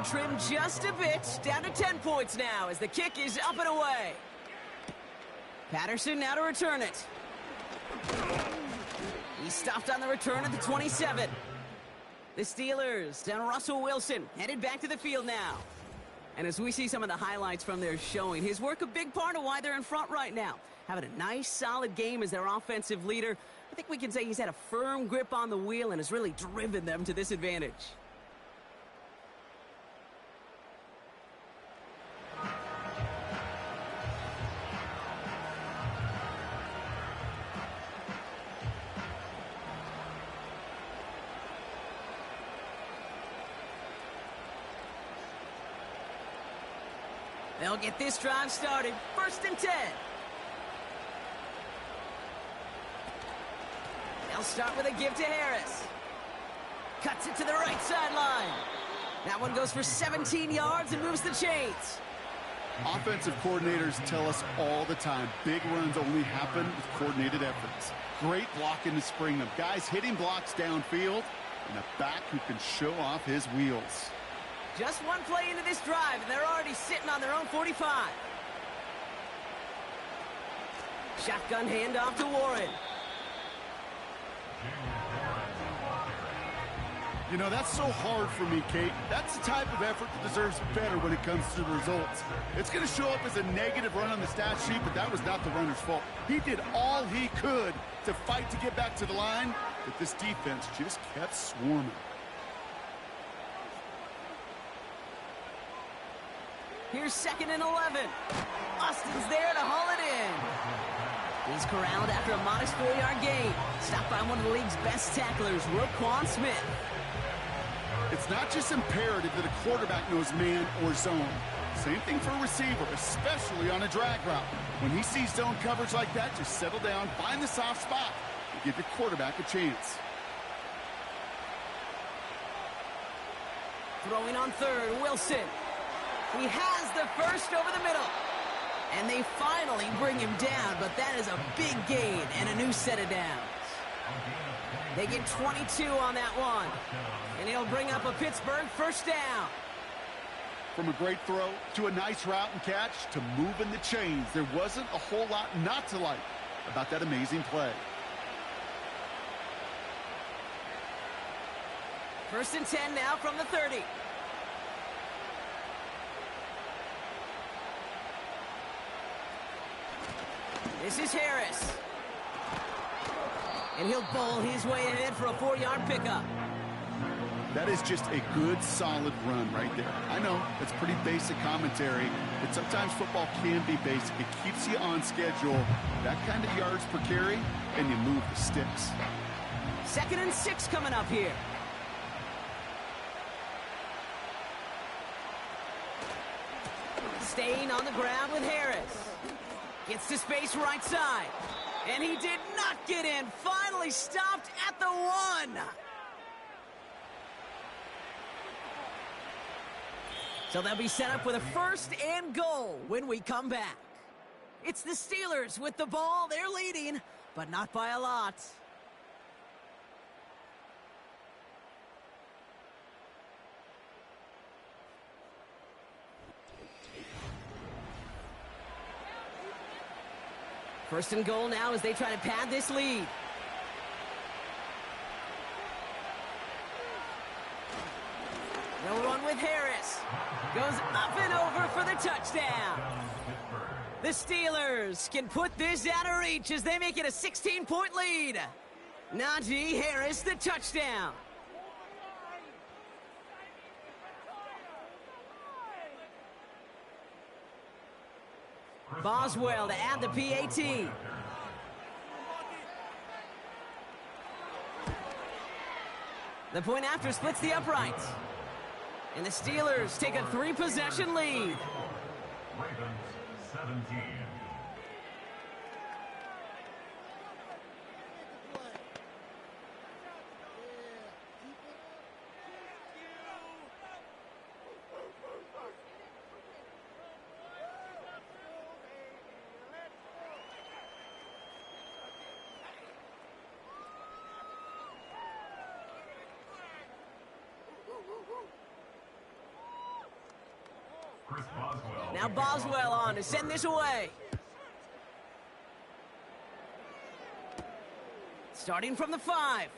Trimmed just a bit, down to 10 points now as the kick is up and away. Patterson now to return it. He stopped on the return at the 27. The Steelers down Russell Wilson, headed back to the field now. And as we see some of the highlights from their showing, his work a big part of why they're in front right now. Having a nice, solid game as their offensive leader. I think we can say he's had a firm grip on the wheel and has really driven them to this advantage. They'll get this drive started. 1st and 10. They'll start with a give to Harris. Cuts it to the right sideline. That one goes for 17 yards and moves the chains. Offensive coordinators tell us all the time, big runs only happen with coordinated efforts. Great blocking to spring them. Guys hitting blocks downfield, and a back who can show off his wheels. Just one play into this drive, and they're already sitting on their own 45. Shotgun handoff to Warren. You know, that's so hard for me, Kate. That's the type of effort that deserves better when it comes to the results. It's going to show up as a negative run on the stat sheet, but that was not the runner's fault. He did all he could to fight to get back to the line, but this defense just kept swarming. Here's 2nd and 11. Austin's there to haul it in. He's corralled after a modest 4-yard gain. Stopped by one of the league's best tacklers, Roquan Smith. It's not just imperative that a quarterback knows man or zone. Same thing for a receiver, especially on a drag route. When he sees zone coverage like that, just settle down, find the soft spot, and give your quarterback a chance. Throwing on 3rd, Wilson. He has the first over the middle. And they finally bring him down, but that is a big gain and a new set of downs. They get 22 on that one. And he'll bring up a Pittsburgh 1st down. From a great throw to a nice route and catch to moving the chains, there wasn't a whole lot not to like about that amazing play. 1st and 10 now from the 30. This is Harris. And he'll bowl his way ahead for a 4-yard pickup. That is just a good, solid run right there. I know, it's pretty basic commentary, but sometimes football can be basic. It keeps you on schedule. That kind of yards per carry, and you move the sticks. 2nd and 6 coming up here. Staying on the ground with Harris. Gets to space right side. And he did not get in. Finally stopped at the 1. So they'll be set up with a 1st and goal when we come back. It's the Steelers with the ball. They're leading, but not by a lot. First and goal now as they try to pad this lead. No run with Harris. Goes up and over for the touchdown. The Steelers can put this out of reach as they make it a 16-point lead. Najee Harris, the touchdown. Boswell to add the PAT. The point after splits the uprights. And the Steelers take a 3-possession lead. Ravens 17. Now Boswell on to send this away. Starting from the 5.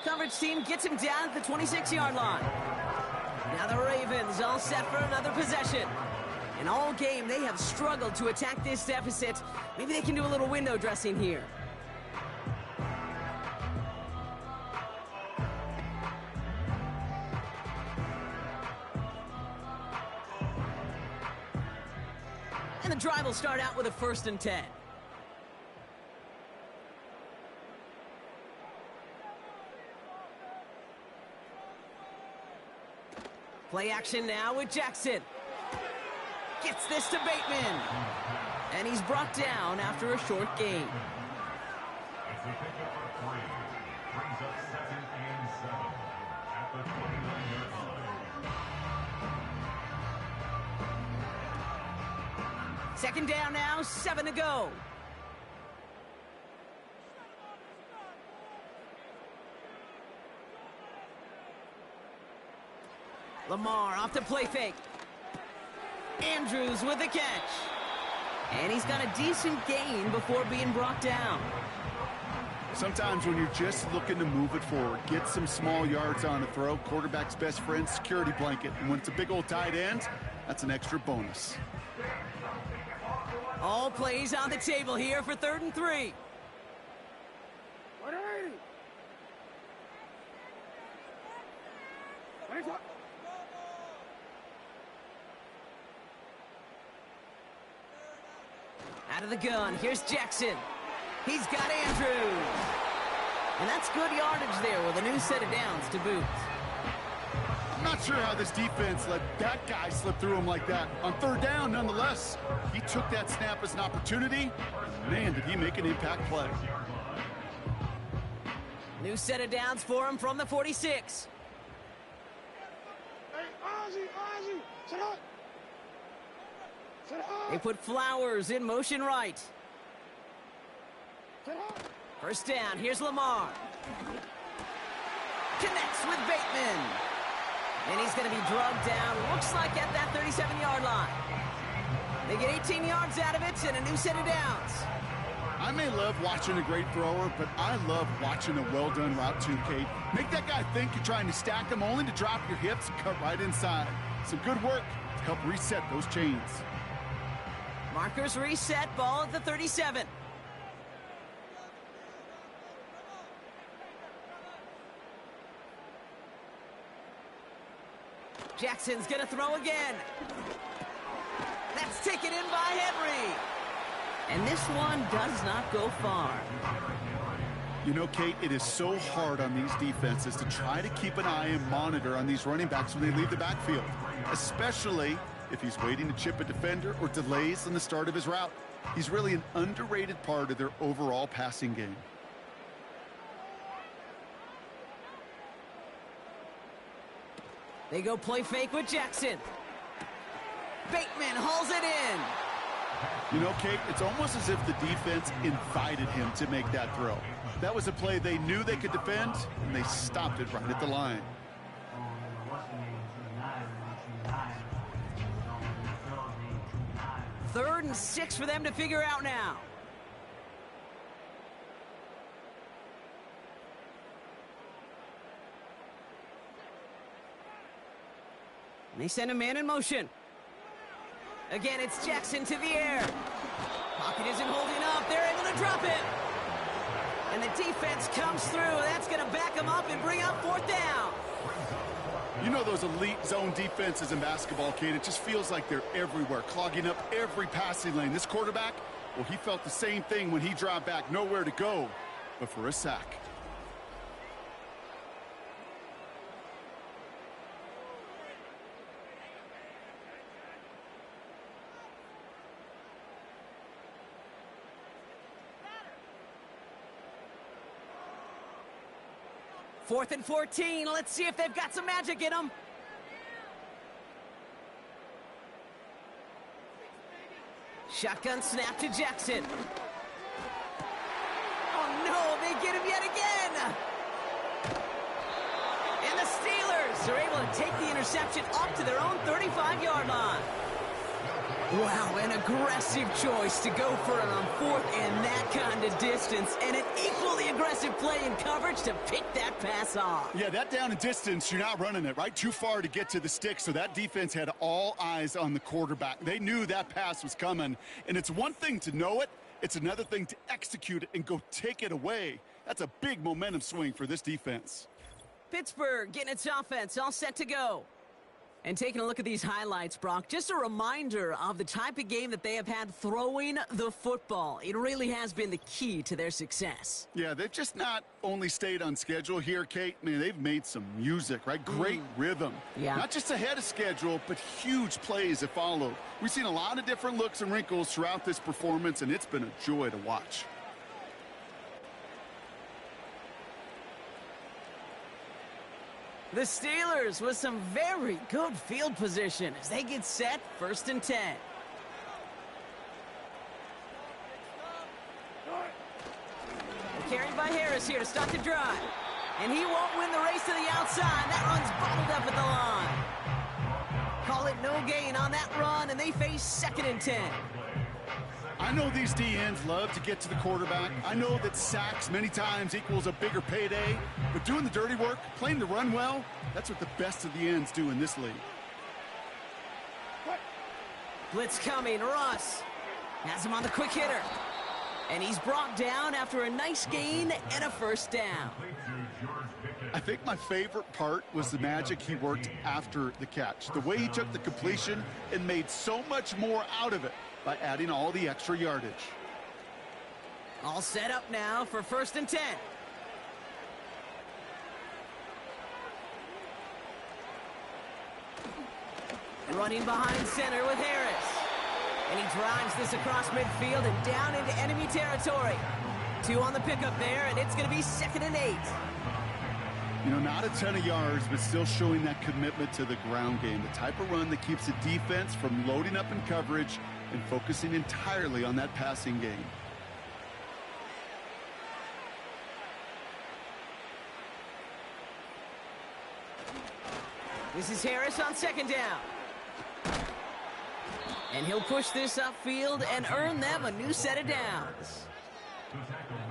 Coverage team gets him down at the 26-yard line. Now the Ravens all set for another possession. And all game they have struggled to attack this deficit. Maybe they can do a little window dressing here. And the drive will start out with a 1st and 10. Play action now with Jackson. Gets this to Bateman. And he's brought down after a short gain. As they pick up for 3, brings up 2nd and 7 at the 29-yard line. 2nd down now, 7 to go. Lamar off the play fake. Andrews with the catch. And he's got a decent gain before being brought down. Sometimes when you're just looking to move it forward, get some small yards on a throw, quarterback's best friend, security blanket. And when it's a big old tight end, that's an extra bonus. All plays on the table here for 3rd and 3. Out of the gun, here's Jackson. He's got Andrews. And that's good yardage there with a new set of downs to boot. I'm not sure how this defense let that guy slip through him like that. On 3rd down, nonetheless, he took that snap as an opportunity. Man, did he make an impact play. New set of downs for him from the 46. Hey, Ozzie, sit up. Sit up. They put Flowers in motion right. Sit up. 1st down, here's Lamar. Connects with Bateman. And he's going to be drugged down, looks like at that 37-yard line. They get 18 yards out of it and a new set of downs. I may love watching a great thrower, but I love watching a well-done route too, Kate. Make that guy think you're trying to stack him only to drop your hips and cut right inside. Some good work to help reset those chains. Markers reset, ball at the 37. Jackson's gonna throw again. That's taken in by Henry. And this one does not go far. You know, Kate, it is so hard on these defenses to try to keep an eye and monitor on these running backs when they leave the backfield, especially if he's waiting to chip a defender or delays on the start of his route. He's really an underrated part of their overall passing game. They go play fake with Jackson. Bateman hauls it in. You know, Kate, it's almost as if the defense invited him to make that throw. That was a play they knew they could defend, and they stopped it right at the line. 3rd and 6 for them to figure out now. They send a man in motion. Again, it's Jackson to the air. Pocket isn't holding up. They're able to drop it. And the defense comes through. That's going to back them up and bring up 4th down. You know those elite zone defenses in basketball, Kate, it just feels like they're everywhere, clogging up every passing lane. This quarterback, well, he felt the same thing when he dropped back, nowhere to go but for a sack. Fourth and 14. Let's see if they've got some magic in them. Shotgun snap to Jackson. Oh, no, they get him yet again. And the Steelers are able to take the interception up to their own 35-yard line. Wow, an aggressive choice to go for it on 4th and that kind of distance, and an equally aggressive play in coverage to pick that pass off. Yeah, that down and distance, you're not running it, right? Too far to get to the stick, so that defense had all eyes on the quarterback. They knew that pass was coming, and it's one thing to know it, it's another thing to execute it and go take it away. That's a big momentum swing for this defense. Pittsburgh getting its offense all set to go. And taking a look at these highlights, Brock, just a reminder of the type of game that they have had throwing the football. It really has been the key to their success. Yeah, they've just not only stayed on schedule here, Kate. Man, they've made some music, right? Great rhythm. Yeah. Not just ahead of schedule, but huge plays that followed. We've seen a lot of different looks and wrinkles throughout this performance, and it's been a joy to watch. The Steelers with some very good field position as they get set 1st and 10. Carried by Harris here to start the drive. And he won't win the race to the outside. That run's bottled up at the line. Call it no gain on that run, and they face 2nd and 10. I know these DNs love to get to the quarterback. I know that sacks many times equals a bigger payday, but doing the dirty work, playing the run well, that's what the best of the ends do in this league. Blitz coming, Russ has him on the quick hitter. And he's brought down after a nice gain and a 1st down. I think my favorite part was the magic he worked after the catch. The way he took the completion and made so much more out of it by adding all the extra yardage. All set up now for 1st and 10. Running behind center with Harris. And he drives this across midfield and down into enemy territory. 2 on the pickup there, and it's going to be 2nd and 8. You know, not a ton of yards, but still showing that commitment to the ground game. The type of run that keeps the defense from loading up in coverage and focusing entirely on that passing game. This is Harris on 2nd down. And he'll push this upfield and earn them a new set of downs.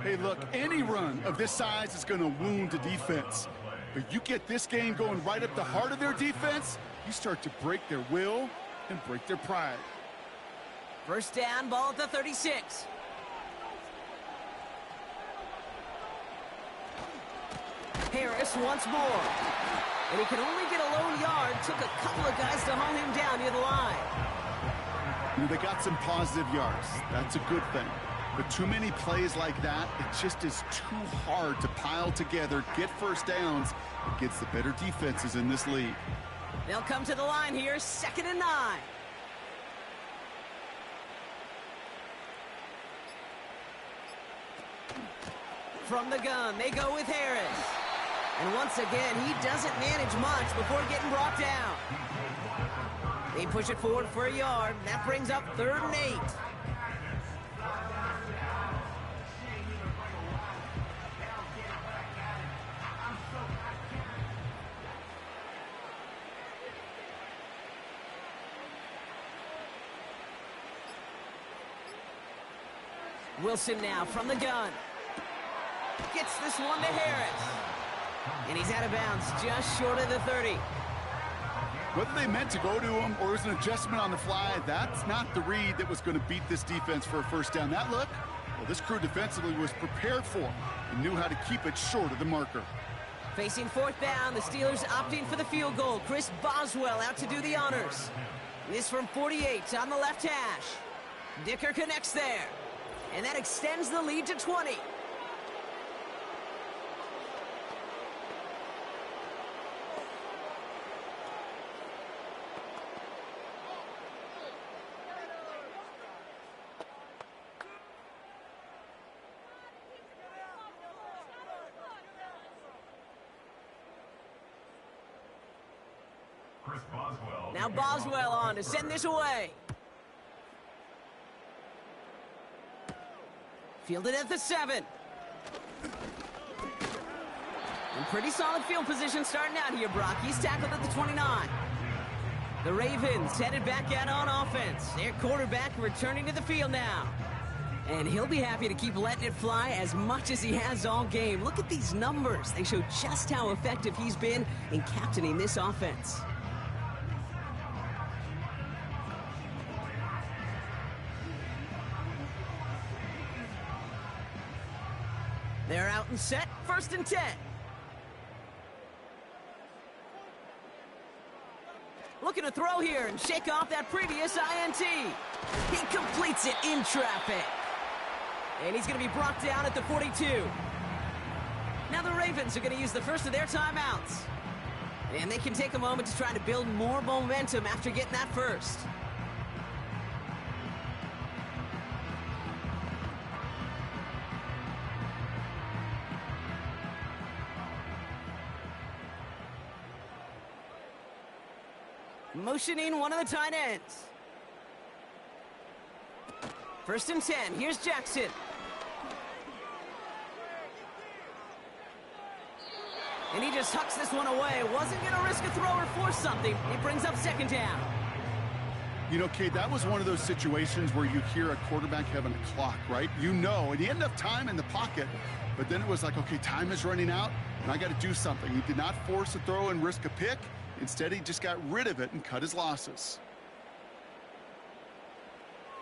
Hey, look, any run of this size is going to wound the defense. But you get this game going right up the heart of their defense, you start to break their will and break their pride. 1st down, ball at the 36. Harris once more. And he can only get a lone yard. Took a couple of guys to hold him down near the line. You know, they got some positive yards. That's a good thing. But too many plays like that, it just is too hard to pile together, get 1st downs against the better defenses in this league. They'll come to the line here, 2nd and 9. From the gun, they go with Harris. And once again, he doesn't manage much before getting brought down. They push it forward for a yard. That brings up 3rd and 8. Wilson now from the gun. Gets this one to Harris. And he's out of bounds just short of the 30. Whether they meant to go to him or it was an adjustment on the fly, that's not the read that was going to beat this defense for a first down. That look, well, this crew defensively was prepared for and knew how to keep it short of the marker. Facing fourth down, the Steelers opting for the field goal. Chris Boswell out to do the honors. This from 48 on the left hash. Dicker connects there. And that extends the lead to 20. Now Boswell on to send this away. Fielded at the 7. And pretty solid field position starting out here, Brock. He's tackled at the 29. The Ravens headed back out on offense. Their quarterback returning to the field now. And he'll be happy to keep letting it fly as much as he has all game. Look at these numbers. They show just how effective he's been in captaining this offense. They're out and set, 1st and 10. Looking to throw here and shake off that previous INT. He completes it in traffic. And he's going to be brought down at the 42. Now the Ravens are going to use the first of their timeouts. And they can take a moment to try to build more momentum after getting that first. Motioning one of the tight ends. 1st and 10. Here's Jackson. And he just hucks this one away. Wasn't going to risk a throw or force something. It brings up 2nd down. You know, Kate, that was one of those situations where you hear a quarterback having a clock, right? You know, and he had enough time in the pocket, but then it was like, okay, time is running out, and I got to do something. He did not force a throw and risk a pick. Instead, he just got rid of it and cut his losses.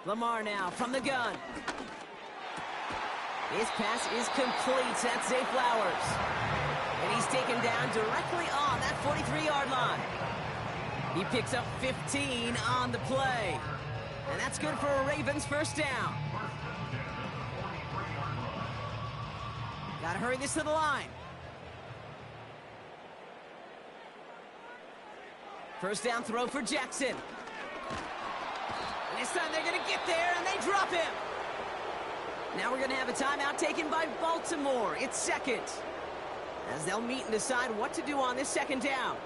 Lamar now from the gun. His pass is complete. That's Zay Flowers. And he's taken down directly on that 43-yard line. He picks up 15 on the play. And that's good for a Ravens 1st down. Gotta hurry this to the line. 1st down throw for Jackson. And this time they're going to get there, and they drop him. Now we're going to have a timeout taken by Baltimore. It's 2nd. As they'll meet and decide what to do on this 2nd down.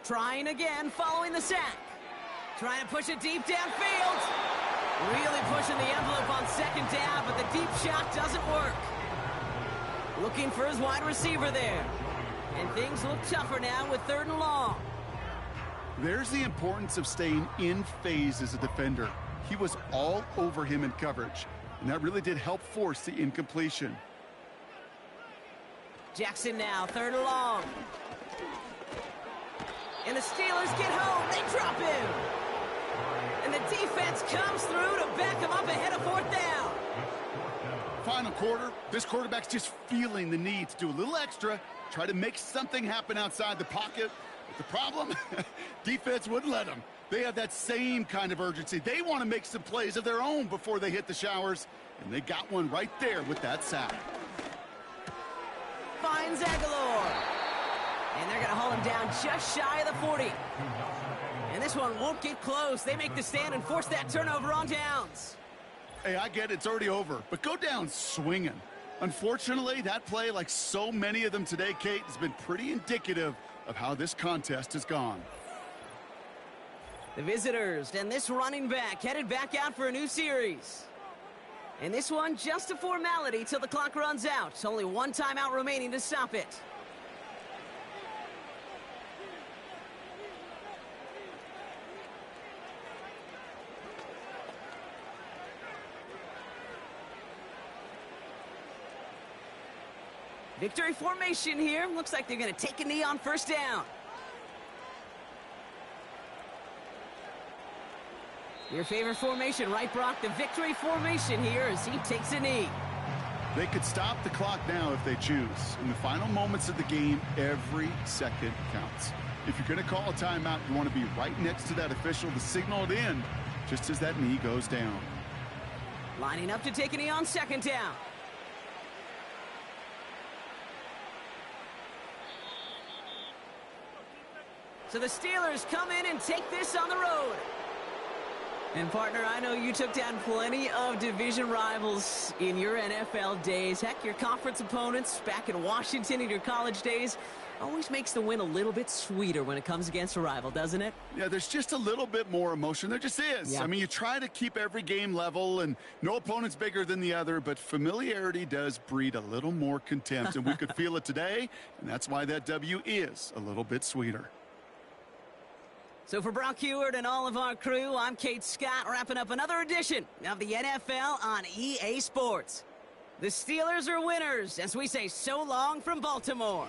Trying again, following the sack. Trying to push it deep downfield. Really pushing the envelope on 2nd down, but the deep shot doesn't work. Looking for his wide receiver there. And things look tougher now with 3rd and long. There's the importance of staying in phase as a defender. He was all over him in coverage, and that really did help force the incompletion. Jackson now, 3rd and long. And the Steelers get home. They drop him. And the defense comes through to back him up ahead of 4th down. Final quarter, this quarterback's just feeling the need to do a little extra, try to make something happen outside the pocket. But the problem, defense wouldn't let them. They have that same kind of urgency. They want to make some plays of their own before they hit the showers, and they got one right there with that sack. Finds Aguilar. And they're going to haul him down just shy of the 40. And this one won't get close. They make the stand and force that turnover on downs. Hey, I get it. It's already over. But go down swinging. Unfortunately, that play, like so many of them today, Kate, has been pretty indicative of how this contest has gone. The visitors and this running back headed back out for a new series. And this one just a formality till the clock runs out. Only one timeout remaining to stop it. Victory formation here. Looks like they're going to take a knee on first down. Your favorite formation, right, Brock? The victory formation here as he takes a knee. They could stop the clock now if they choose. In the final moments of the game, every second counts. If you're going to call a timeout, you want to be right next to that official to signal it in just as that knee goes down. Lining up to take a knee on second down. So the Steelers come in and take this on the road. And, partner, I know you took down plenty of division rivals in your NFL days. Heck, your conference opponents back in Washington in your college days always makes the win a little bit sweeter when it comes against a rival, doesn't it? Yeah, there's just a little bit more emotion. There just is. Yeah. I mean, you try to keep every game level, and no opponent's bigger than the other, but familiarity does breed a little more contempt, and we could feel it today, and that's why that W is a little bit sweeter. So for Brock Heward and all of our crew, I'm Kate Scott, wrapping up another edition of the NFL on EA Sports. The Steelers are winners as we say so long from Baltimore.